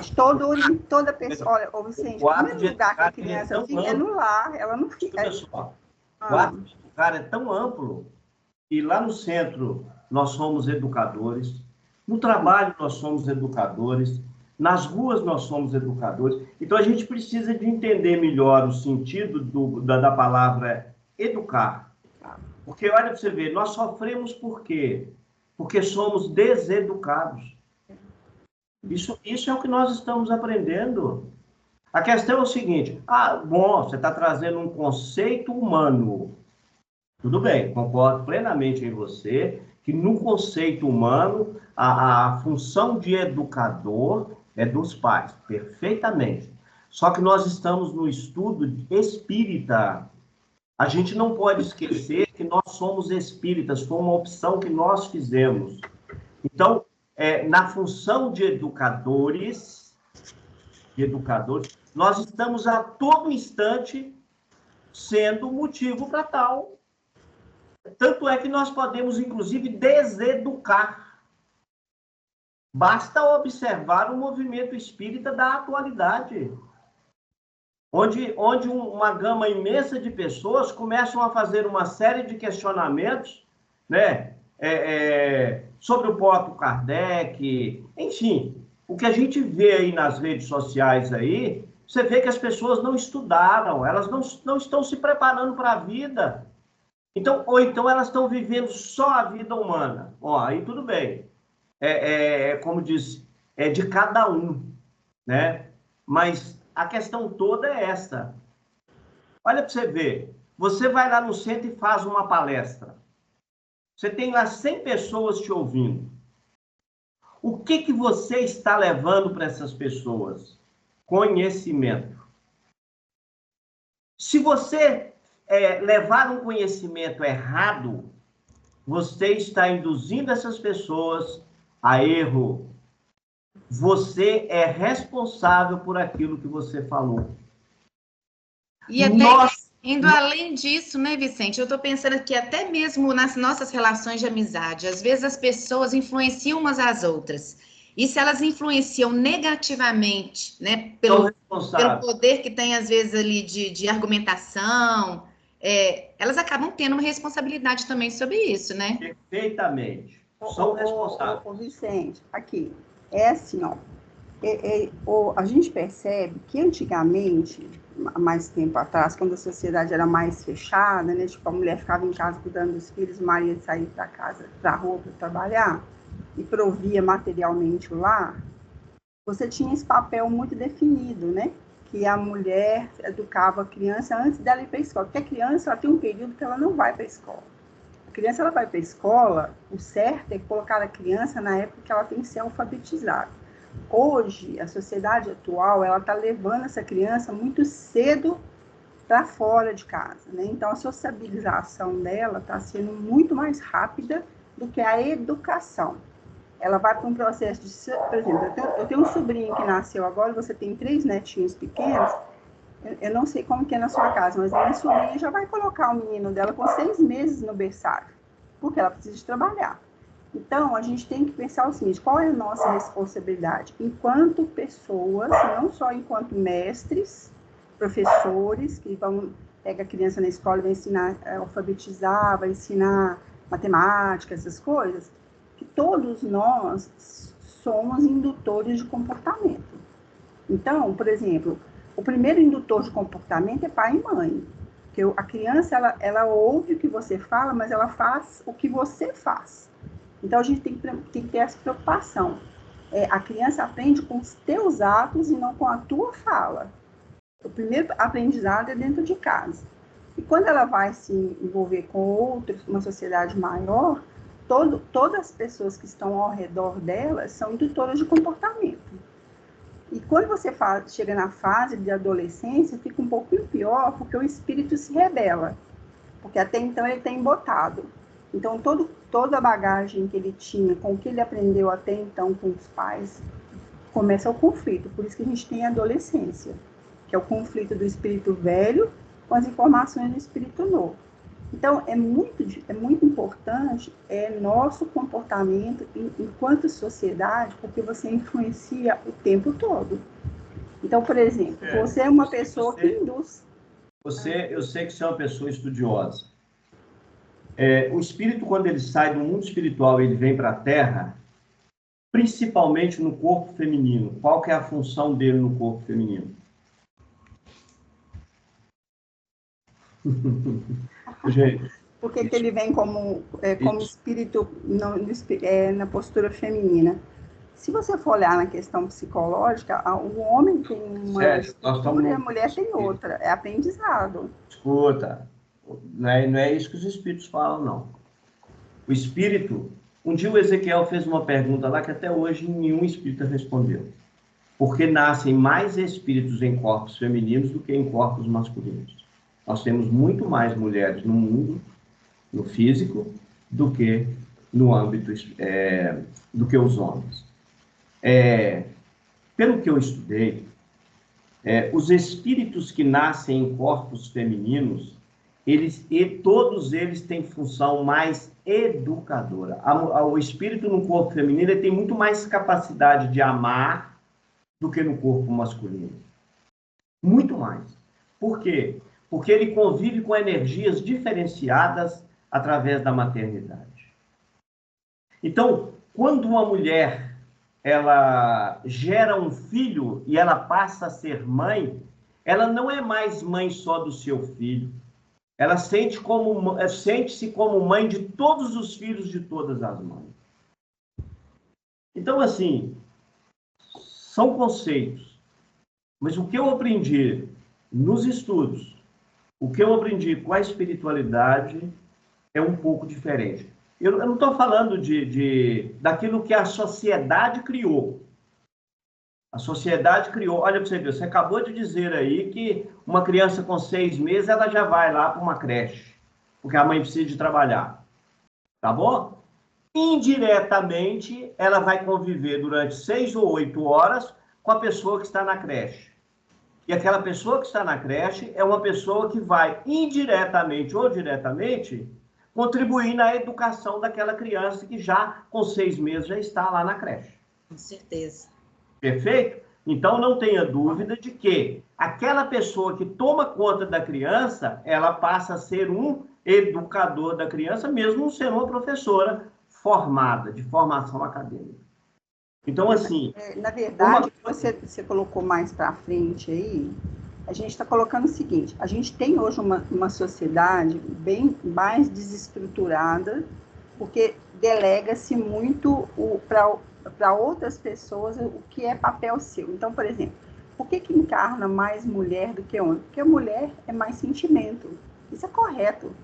De toda pessoa. Olha, Vicente, o primeiro lugar que a criança fica é no lar, ela não fica... Pessoal, o ato de educar é tão amplo que lá no centro nós somos educadores, no trabalho nós somos educadores, nas ruas nós somos educadores. Então a gente precisa de entender melhor o sentido da palavra educar. Porque, olha para você ver, nós sofremos por quê? Porque somos deseducados. Isso é o que nós estamos aprendendo. A questão é o seguinte: você está trazendo um conceito humano. Tudo bem, concordo plenamente em você que no conceito humano a função de educador é dos pais, perfeitamente. Só que nós estamos no estudo espírita. A gente não pode esquecer que nós somos espíritas, foi uma opção que nós fizemos. Então, na função de educadores, nós estamos a todo instante sendo motivo para tal. Tanto é que nós podemos, inclusive, deseducar. Basta observar o movimento espírita da atualidade, onde uma gama imensa de pessoas começam a fazer uma série de questionamentos, né, sobre o próprio Kardec, enfim, o que a gente vê aí nas redes sociais aí, você vê que as pessoas não estudaram, elas não estão se preparando para a vida. Ou então elas estão vivendo só a vida humana. Aí tudo bem. como diz, é de cada um, né? Mas a questão toda é essa. Olha para você ver, você vai lá no centro e faz uma palestra. Você tem lá 100 pessoas te ouvindo. O que você está levando para essas pessoas? Conhecimento. Se você levar um conhecimento errado, você está induzindo essas pessoas a erro. Você é responsável por aquilo que você falou. E até indo além disso, né, Vicente? Eu estou pensando que até mesmo nas nossas relações de amizade, às vezes as pessoas influenciam umas às outras. E se elas influenciam negativamente, né, pelo poder que tem, às vezes, ali de argumentação, elas acabam tendo uma responsabilidade também sobre isso, né? Perfeitamente. São responsáveis. Vicente, aqui, é assim, ó. A gente percebe que antigamente, há mais tempo atrás, quando a sociedade era mais fechada, né, tipo, a mulher ficava em casa cuidando dos filhos, o marido saía para casa, para a rua para trabalhar, e provia materialmente o lar, você tinha esse papel muito definido, né? Que a mulher educava a criança antes dela ir para a escola, porque a criança ela tem um período que ela não vai para a escola. A criança ela vai para a escola, o certo é colocar a criança na época que ela tem que ser alfabetizada. Hoje, a sociedade atual, ela está levando essa criança muito cedo para fora de casa, né? Então, a sociabilização dela está sendo muito mais rápida do que a educação. Ela vai para um processo de... Por exemplo, eu tenho um sobrinho que nasceu agora, você tem 3 netinhos pequenos, eu não sei como que é na sua casa, mas a minha sobrinha já vai colocar o menino dela com 6 meses no berçário, porque ela precisa de trabalhar. Então, a gente tem que pensar o seguinte, qual é a nossa responsabilidade? Enquanto pessoas, não só enquanto mestres, professores, que vão pegar a criança na escola e vai ensinar a alfabetizar, vai ensinar matemática, essas coisas, que todos nós somos indutores de comportamento. Então, por exemplo, o primeiro indutor de comportamento é pai e mãe. Porque a criança, ela ouve o que você fala, mas ela faz o que você faz. Então, a gente tem que ter essa preocupação. A criança aprende com os teus atos e não com a tua fala. O primeiro aprendizado é dentro de casa. E quando ela vai se envolver com outros, uma sociedade maior, todas as pessoas que estão ao redor dela são indutoras de comportamento. E quando você chega na fase de adolescência, fica um pouquinho pior, porque o espírito se rebela. Porque até então ele está embotado. Então, toda a bagagem que ele tinha, com o que ele aprendeu até então com os pais, começa o conflito. Por isso que a gente tem a adolescência, que é o conflito do espírito velho com as informações do espírito novo. Então, é muito importante nosso comportamento enquanto sociedade, porque você influencia o tempo todo. Então, por exemplo, você é uma pessoa que induz. Eu sei que você é uma pessoa estudiosa. O espírito, quando ele sai do mundo espiritual e ele vem para a Terra, principalmente no corpo feminino, qual que é a função dele no corpo feminino? Gente, por que ele vem como espírito na postura feminina? Se você for olhar na questão psicológica, o homem tem uma estrutura e a mulher tem outra. É aprendizado. Escuta, não é isso que os espíritos falam, não. O espírito... Um dia o Ezequiel fez uma pergunta lá que até hoje nenhum espírita respondeu. Porque nascem mais espíritos em corpos femininos do que em corpos masculinos. Nós temos muito mais mulheres no mundo, no físico, do que no âmbito, do que os homens. Pelo que eu estudei, os espíritos que nascem em corpos femininos, todos eles têm função mais educadora. O espírito no corpo feminino ele tem muito mais capacidade de amar do que no corpo masculino. Muito mais. Por quê? Porque ele convive com energias diferenciadas através da maternidade. Então, quando uma mulher ela gera um filho e ela passa a ser mãe, ela não é mais mãe só do seu filho. Ela sente-se como mãe de todos os filhos de todas as mães. Então, assim, são conceitos. Mas o que eu aprendi nos estudos, o que eu aprendi com a espiritualidade é um pouco diferente. Eu não estou falando daquilo que a sociedade criou. A sociedade criou. Olha para você ver, você acabou de dizer aí que uma criança com 6 meses, ela já vai lá para uma creche, porque a mãe precisa de trabalhar. Tá bom? Indiretamente, ela vai conviver durante 6 ou 8 horas com a pessoa que está na creche. E aquela pessoa que está na creche é uma pessoa que vai, indiretamente ou diretamente, contribuir na educação daquela criança que já, com 6 meses, já está lá na creche. Com certeza. Perfeito? Então, não tenha dúvida de que aquela pessoa que toma conta da criança, ela passa a ser um educador da criança, mesmo sendo uma professora formada, de formação acadêmica. Então, assim... Na verdade, você colocou mais para frente aí, a gente está colocando o seguinte, a gente tem hoje uma sociedade bem mais desestruturada, porque delega-se muito para outras pessoas o que é papel seu. Então, por exemplo, por que encarna mais mulher do que homem? Porque a mulher é mais sentimento. Isso é correto.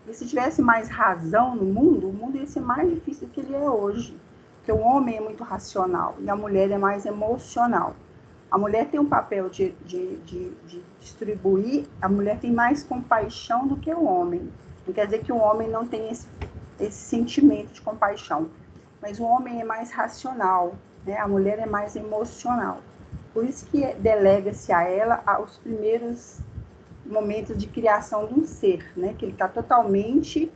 E se tivesse mais razão no mundo, o mundo ia ser mais difícil do que ele é hoje. Porque o homem é muito racional e a mulher é mais emocional. A mulher tem um papel de distribuir, a mulher tem mais compaixão do que o homem. Não quer dizer que o homem não tem esse sentimento de compaixão, mas o homem é mais racional, né? A mulher é mais emocional. Por isso que delega-se a ela os primeiros momentos de criação de um ser, né? Que ele está totalmente,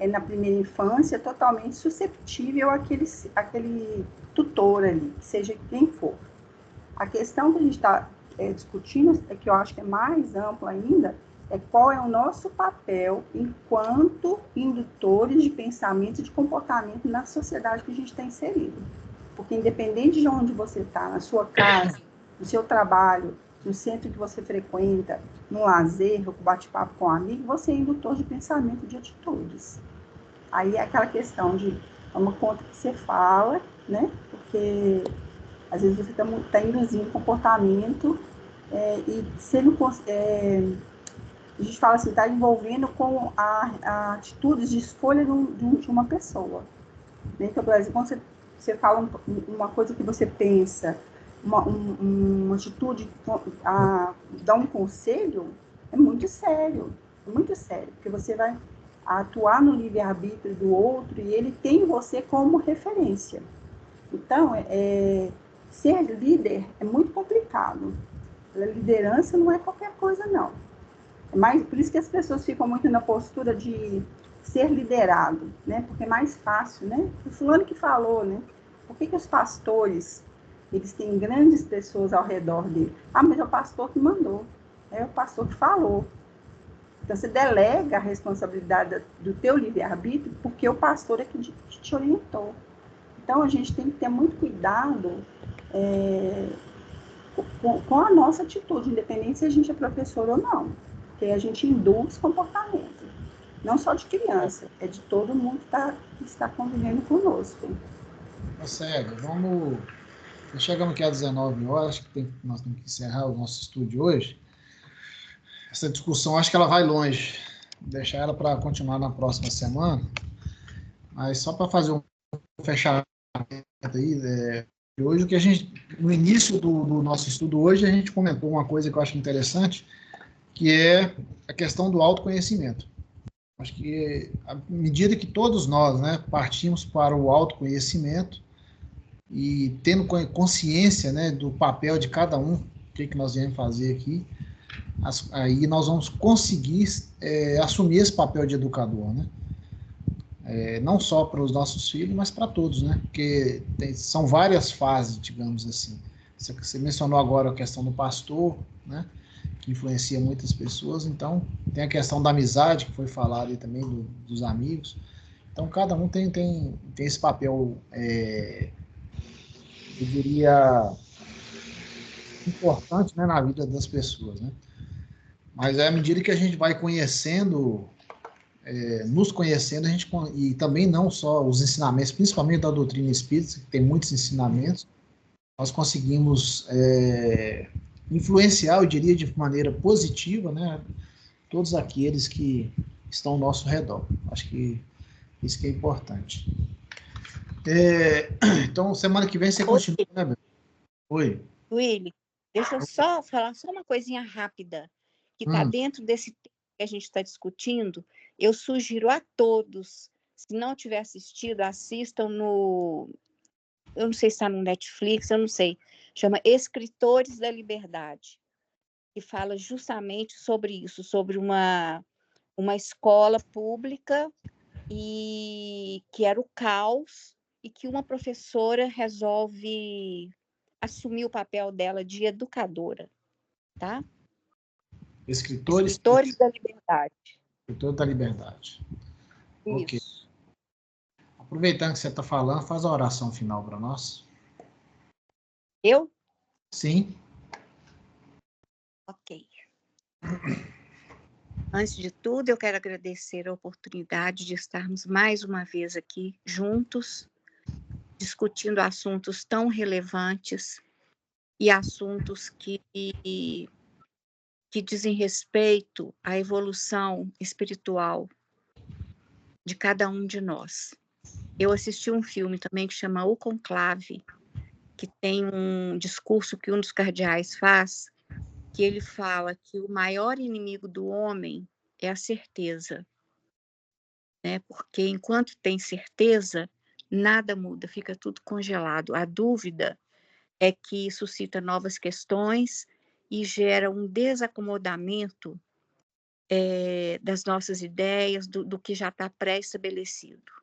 na primeira infância, totalmente susceptível àquele tutor ali, seja quem for. A questão que a gente está discutindo, que eu acho que é mais ampla ainda, é qual é o nosso papel enquanto indutores de pensamento e de comportamento na sociedade que a gente está inserido. Porque independente de onde você está, na sua casa, no seu trabalho, no centro que você frequenta, no lazer, no bate-papo com um amigo, você é indutor de pensamento, de atitudes. Aí é aquela questão de uma conta que você fala, né? Porque às vezes você está induzindo comportamento e se ele a gente fala assim, está envolvendo com a atitudes de escolha de uma pessoa. Né? Então, por exemplo, quando você fala uma coisa que você pensa, uma atitude, dar um conselho, é muito sério, porque você vai atuar no livre-arbítrio do outro e ele tem você como referência. Então, ser líder é muito complicado. A liderança não é qualquer coisa, não. Por isso que as pessoas ficam muito na postura de ser liderado, né? Porque é mais fácil, né? O fulano que falou, né? Por que os pastores, eles têm grandes pessoas ao redor dele? Ah, mas é o pastor que mandou, é o pastor que falou. Então, você delega a responsabilidade do teu livre-arbítrio porque o pastor é que te orientou. Então, a gente tem que ter muito cuidado com a nossa atitude, independente se a gente é professor ou não. Porque a gente induz comportamento. Não só de criança, é de todo mundo que está convivendo conosco. Cego, vamos... Chegamos aqui às 19 horas, que nós temos que encerrar o nosso estudo de hoje. Essa discussão, acho que ela vai longe. Vou deixar ela para continuar na próxima semana. Mas só para fazer um fechamento aí, hoje, o que a gente, no início do nosso estudo hoje, a gente comentou uma coisa que eu acho interessante, que é a questão do autoconhecimento. Acho que, à medida que todos nós, né, partimos para o autoconhecimento e tendo consciência, né, do papel de cada um, o que nós viemos fazer aqui, aí nós vamos conseguir assumir esse papel de educador, né? Não só para os nossos filhos, mas para todos, né? Porque são várias fases, digamos assim. Você mencionou agora a questão do pastor, né? Que influencia muitas pessoas, então tem a questão da amizade, que foi falado aí também, dos amigos. Então, cada um tem esse papel, eu diria, importante, né, na vida das pessoas, né? Mas à medida que a gente vai conhecendo nos conhecendo, e também não só os ensinamentos, principalmente da doutrina espírita, que tem muitos ensinamentos, nós conseguimos influenciar, eu diria, de maneira positiva, né, todos aqueles que estão ao nosso redor. Acho que isso que é importante. Então, semana que vem você continua, né, Bel? Oi. Willy, deixa eu só falar uma coisinha rápida, que está dentro desse tema que a gente está discutindo. Eu sugiro a todos, se não tiver assistido, assistam no... Eu não sei se está no Netflix, eu não sei. Chama Escritores da Liberdade, que fala justamente sobre isso, sobre uma escola pública e que era o caos, e que uma professora resolve assumir o papel dela de educadora, tá? Escritores da Liberdade. Escritores da Liberdade. Isso. Ok. Aproveitando que você está falando, faz a oração final para nós. Eu? Sim. Ok. Antes de tudo, eu quero agradecer a oportunidade de estarmos mais uma vez aqui juntos, discutindo assuntos tão relevantes e assuntos que dizem respeito à evolução espiritual de cada um de nós. Eu assisti um filme também que chama O Conclave, que tem um discurso que um dos cardeais faz, que ele fala que o maior inimigo do homem é a certeza, né? Porque enquanto tem certeza, nada muda, fica tudo congelado. A dúvida é que suscita novas questões e gera um desacomodamento das nossas ideias, do que já está pré-estabelecido.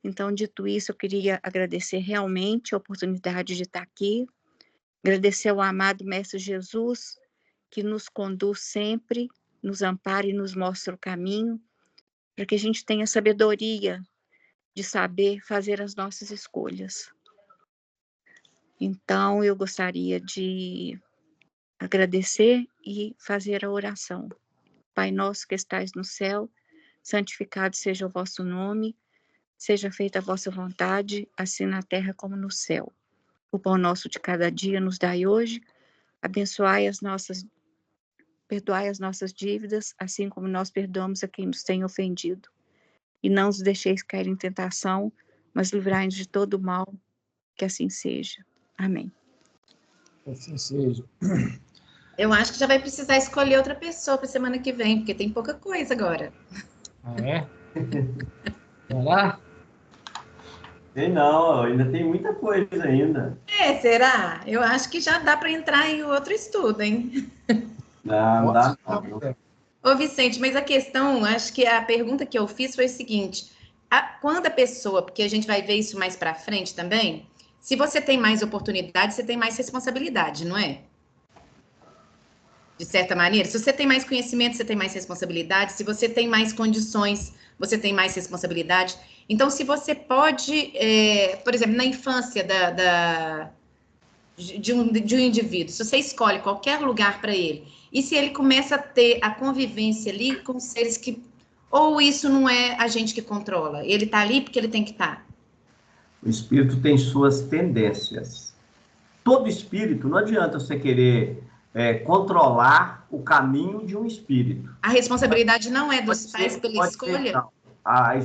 Então, dito isso, eu queria agradecer realmente a oportunidade de estar aqui, agradecer ao amado Mestre Jesus, que nos conduz sempre, nos ampara e nos mostra o caminho, para que a gente tenha sabedoria de saber fazer as nossas escolhas. Então, eu gostaria de agradecer e fazer a oração. Pai nosso que estais no céu, santificado seja o vosso nome, seja feita a vossa vontade, assim na terra como no céu. O pão nosso de cada dia nos dai hoje, perdoai as nossas dívidas, assim como nós perdoamos a quem nos tem ofendido. E não os deixeis cair em tentação, mas livrai-nos de todo o mal, que assim seja. Amém. Que assim seja. Eu acho que já vai precisar escolher outra pessoa para semana que vem, porque tem pouca coisa agora. Ah, é? Será? Tem não, ainda tem muita coisa ainda. Será? Eu acho que já dá para entrar em outro estudo, hein? Não dá não. Ô, Vicente, mas a questão, acho que a pergunta que eu fiz foi o seguinte: quando a pessoa, porque a gente vai ver isso mais para frente também, se você tem mais oportunidade, você tem mais responsabilidade, não é? De certa maneira, se você tem mais conhecimento, você tem mais responsabilidade. Se você tem mais condições, você tem mais responsabilidade. Então, se você pode, por exemplo, na infância de um indivíduo, se você escolhe qualquer lugar para ele, e se ele começa a ter a convivência ali com seres que... Ou isso não é a gente que controla? Ele está ali porque ele tem que estar. O espírito tem suas tendências. Todo espírito, não adianta você querer controlar o caminho de um espírito. A responsabilidade não é dos pais pela escolha?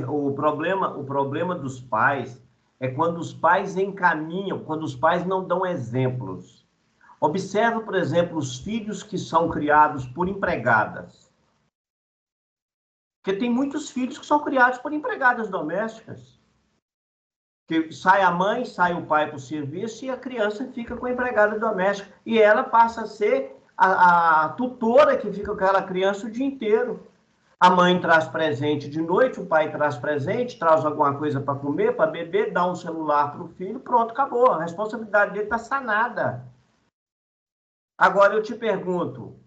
O problema dos pais é quando os pais encaminham, quando os pais não dão exemplos. Observa, por exemplo, os filhos que são criados por empregadas. Porque tem muitos filhos que são criados por empregadas domésticas. Que sai a mãe, sai o pai para o serviço e a criança fica com a empregada doméstica. E ela passa a ser a tutora que fica com aquela criança o dia inteiro. A mãe traz presente de noite, o pai traz presente, traz alguma coisa para comer, para beber, dá um celular para o filho, pronto, acabou. A responsabilidade dele está sanada. Agora eu te pergunto,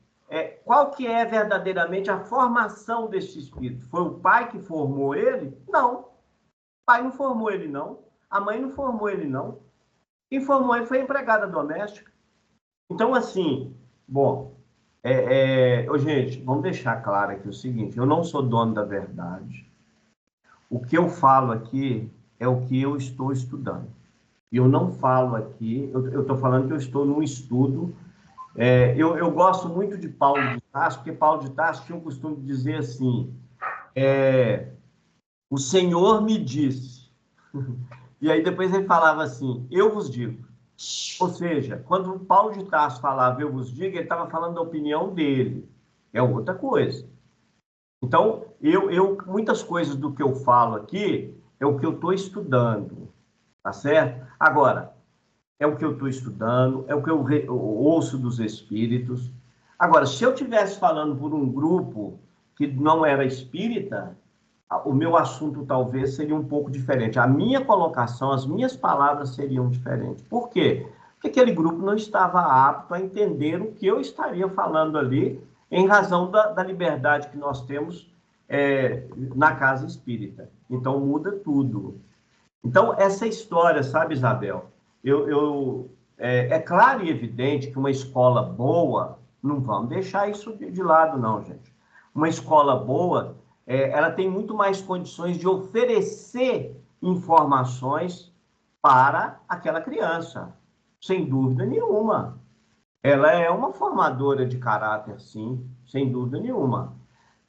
qual que é verdadeiramente a formação desse espírito? Foi o pai que formou ele? Não. O pai não formou ele, não. A mãe não formou ele, não. Quem formou ele foi a empregada doméstica. Então, assim, bom, Gente, vamos deixar claro aqui o seguinte, eu não sou dono da verdade. O que eu falo aqui é o que eu estou estudando. E eu não falo aqui, eu estou falando que eu estou num estudo. Eu gosto muito de Paulo de Tarso, porque Paulo de Tarso tinha o costume de dizer assim, o Senhor me disse. E aí depois ele falava assim, eu vos digo. Ou seja, quando o Paulo de Tarso falava eu vos digo, ele estava falando da opinião dele. É outra coisa. Então, muitas coisas do que eu falo aqui é o que eu estou estudando, tá certo? Agora, é o que eu estou estudando, é o que eu ouço dos espíritos. Agora, se eu estivesse falando por um grupo que não era espírita, o meu assunto talvez seria um pouco diferente. A minha colocação, as minhas palavras seriam diferentes. Por quê? Porque aquele grupo não estava apto a entender o que eu estaria falando ali, em razão da liberdade que nós temos na casa espírita. Então, muda tudo. Então, essa história, sabe, Isabel? É claro e evidente que uma escola boa, não vamos deixar isso de lado, não, gente. Uma escola boa, ela tem muito mais condições de oferecer informações para aquela criança, sem dúvida nenhuma. Ela é uma formadora de caráter, sim, sem dúvida nenhuma.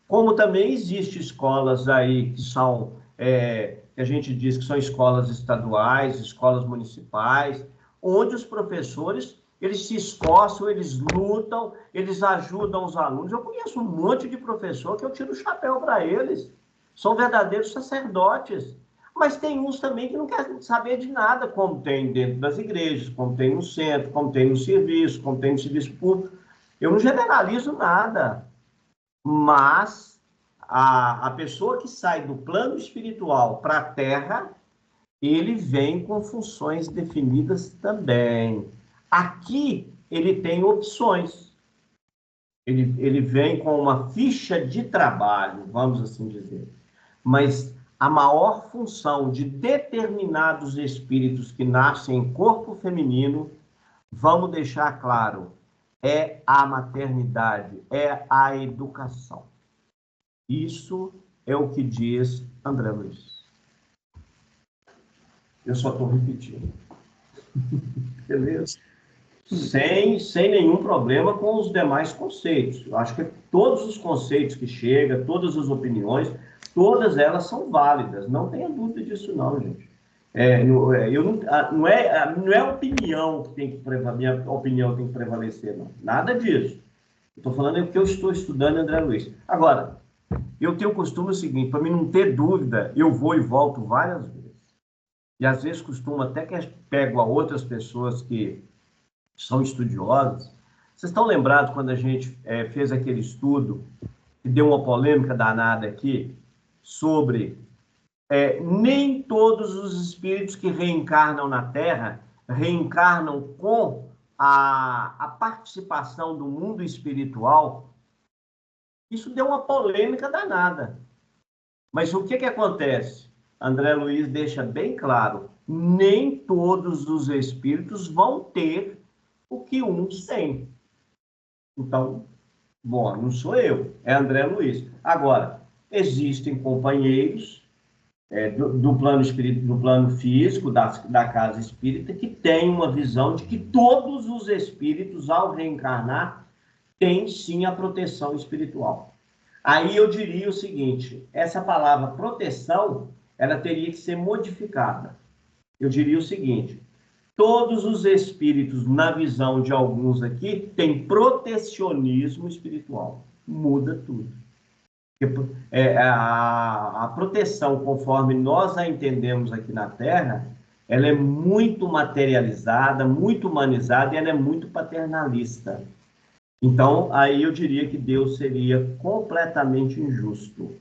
Como também existem escolas aí que são, que a gente diz que são escolas estaduais, escolas municipais, onde os professores, eles se esforçam, eles lutam, eles ajudam os alunos. Eu conheço um monte de professor que eu tiro o chapéu para eles. São verdadeiros sacerdotes. Mas tem uns também que não querem saber de nada, como tem dentro das igrejas, como tem no centro, como tem no serviço, como tem no serviço público. Eu não generalizo nada. Mas a pessoa que sai do plano espiritual para a Terra, ele vem com funções definidas também. Aqui, ele tem opções. Ele vem com uma ficha de trabalho, vamos assim dizer. Mas a maior função de determinados espíritos que nascem em corpo feminino, vamos deixar claro, é a maternidade, é a educação. Isso é o que diz André Luiz. Eu só estou repetindo. Beleza? Sem nenhum problema com os demais conceitos. Eu acho que todos os conceitos que chegam, todas as opiniões, todas elas são válidas. Não tenha dúvida disso, não, gente. Não é a opinião que tem que prevalecer, minha opinião tem que prevalecer, não. Nada disso. Estou falando o que eu estou estudando, André Luiz. Agora, eu tenho o costume seguinte, para mim não ter dúvida, eu vou e volto várias vezes. E às vezes costumo até que pego a outras pessoas que são estudiosas. Vocês estão lembrados quando a gente fez aquele estudo que deu uma polêmica danada aqui sobre nem todos os espíritos que reencarnam na Terra reencarnam com a participação do mundo espiritual? Isso deu uma polêmica danada. Mas o que acontece? André Luiz deixa bem claro, nem todos os espíritos vão ter o que uns têm. Então, bom, não sou eu, é André Luiz. Agora, existem companheiros do plano espírita, do plano físico, da casa espírita, que têm uma visão de que todos os espíritos, ao reencarnar, têm sim a proteção espiritual. Aí eu diria o seguinte, essa palavra proteção, ela teria que ser modificada. Eu diria o seguinte, todos os espíritos, na visão de alguns aqui, têm protecionismo espiritual. Muda tudo. A proteção, conforme nós a entendemos aqui na Terra, ela é muito materializada, muito humanizada e ela é muito paternalista. Então, aí eu diria que Deus seria completamente injusto.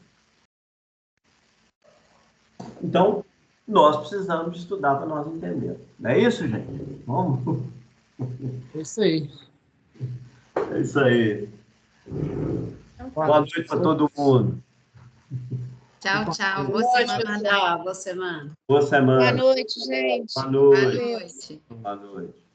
Então, nós precisamos estudar para nós entender. Não é isso, gente? Vamos? É isso aí. É isso aí. Boa noite para todo mundo. Tchau, tchau. Boa semana. Boa semana. Boa semana. Boa noite, gente. Boa noite. Boa noite. Boa noite.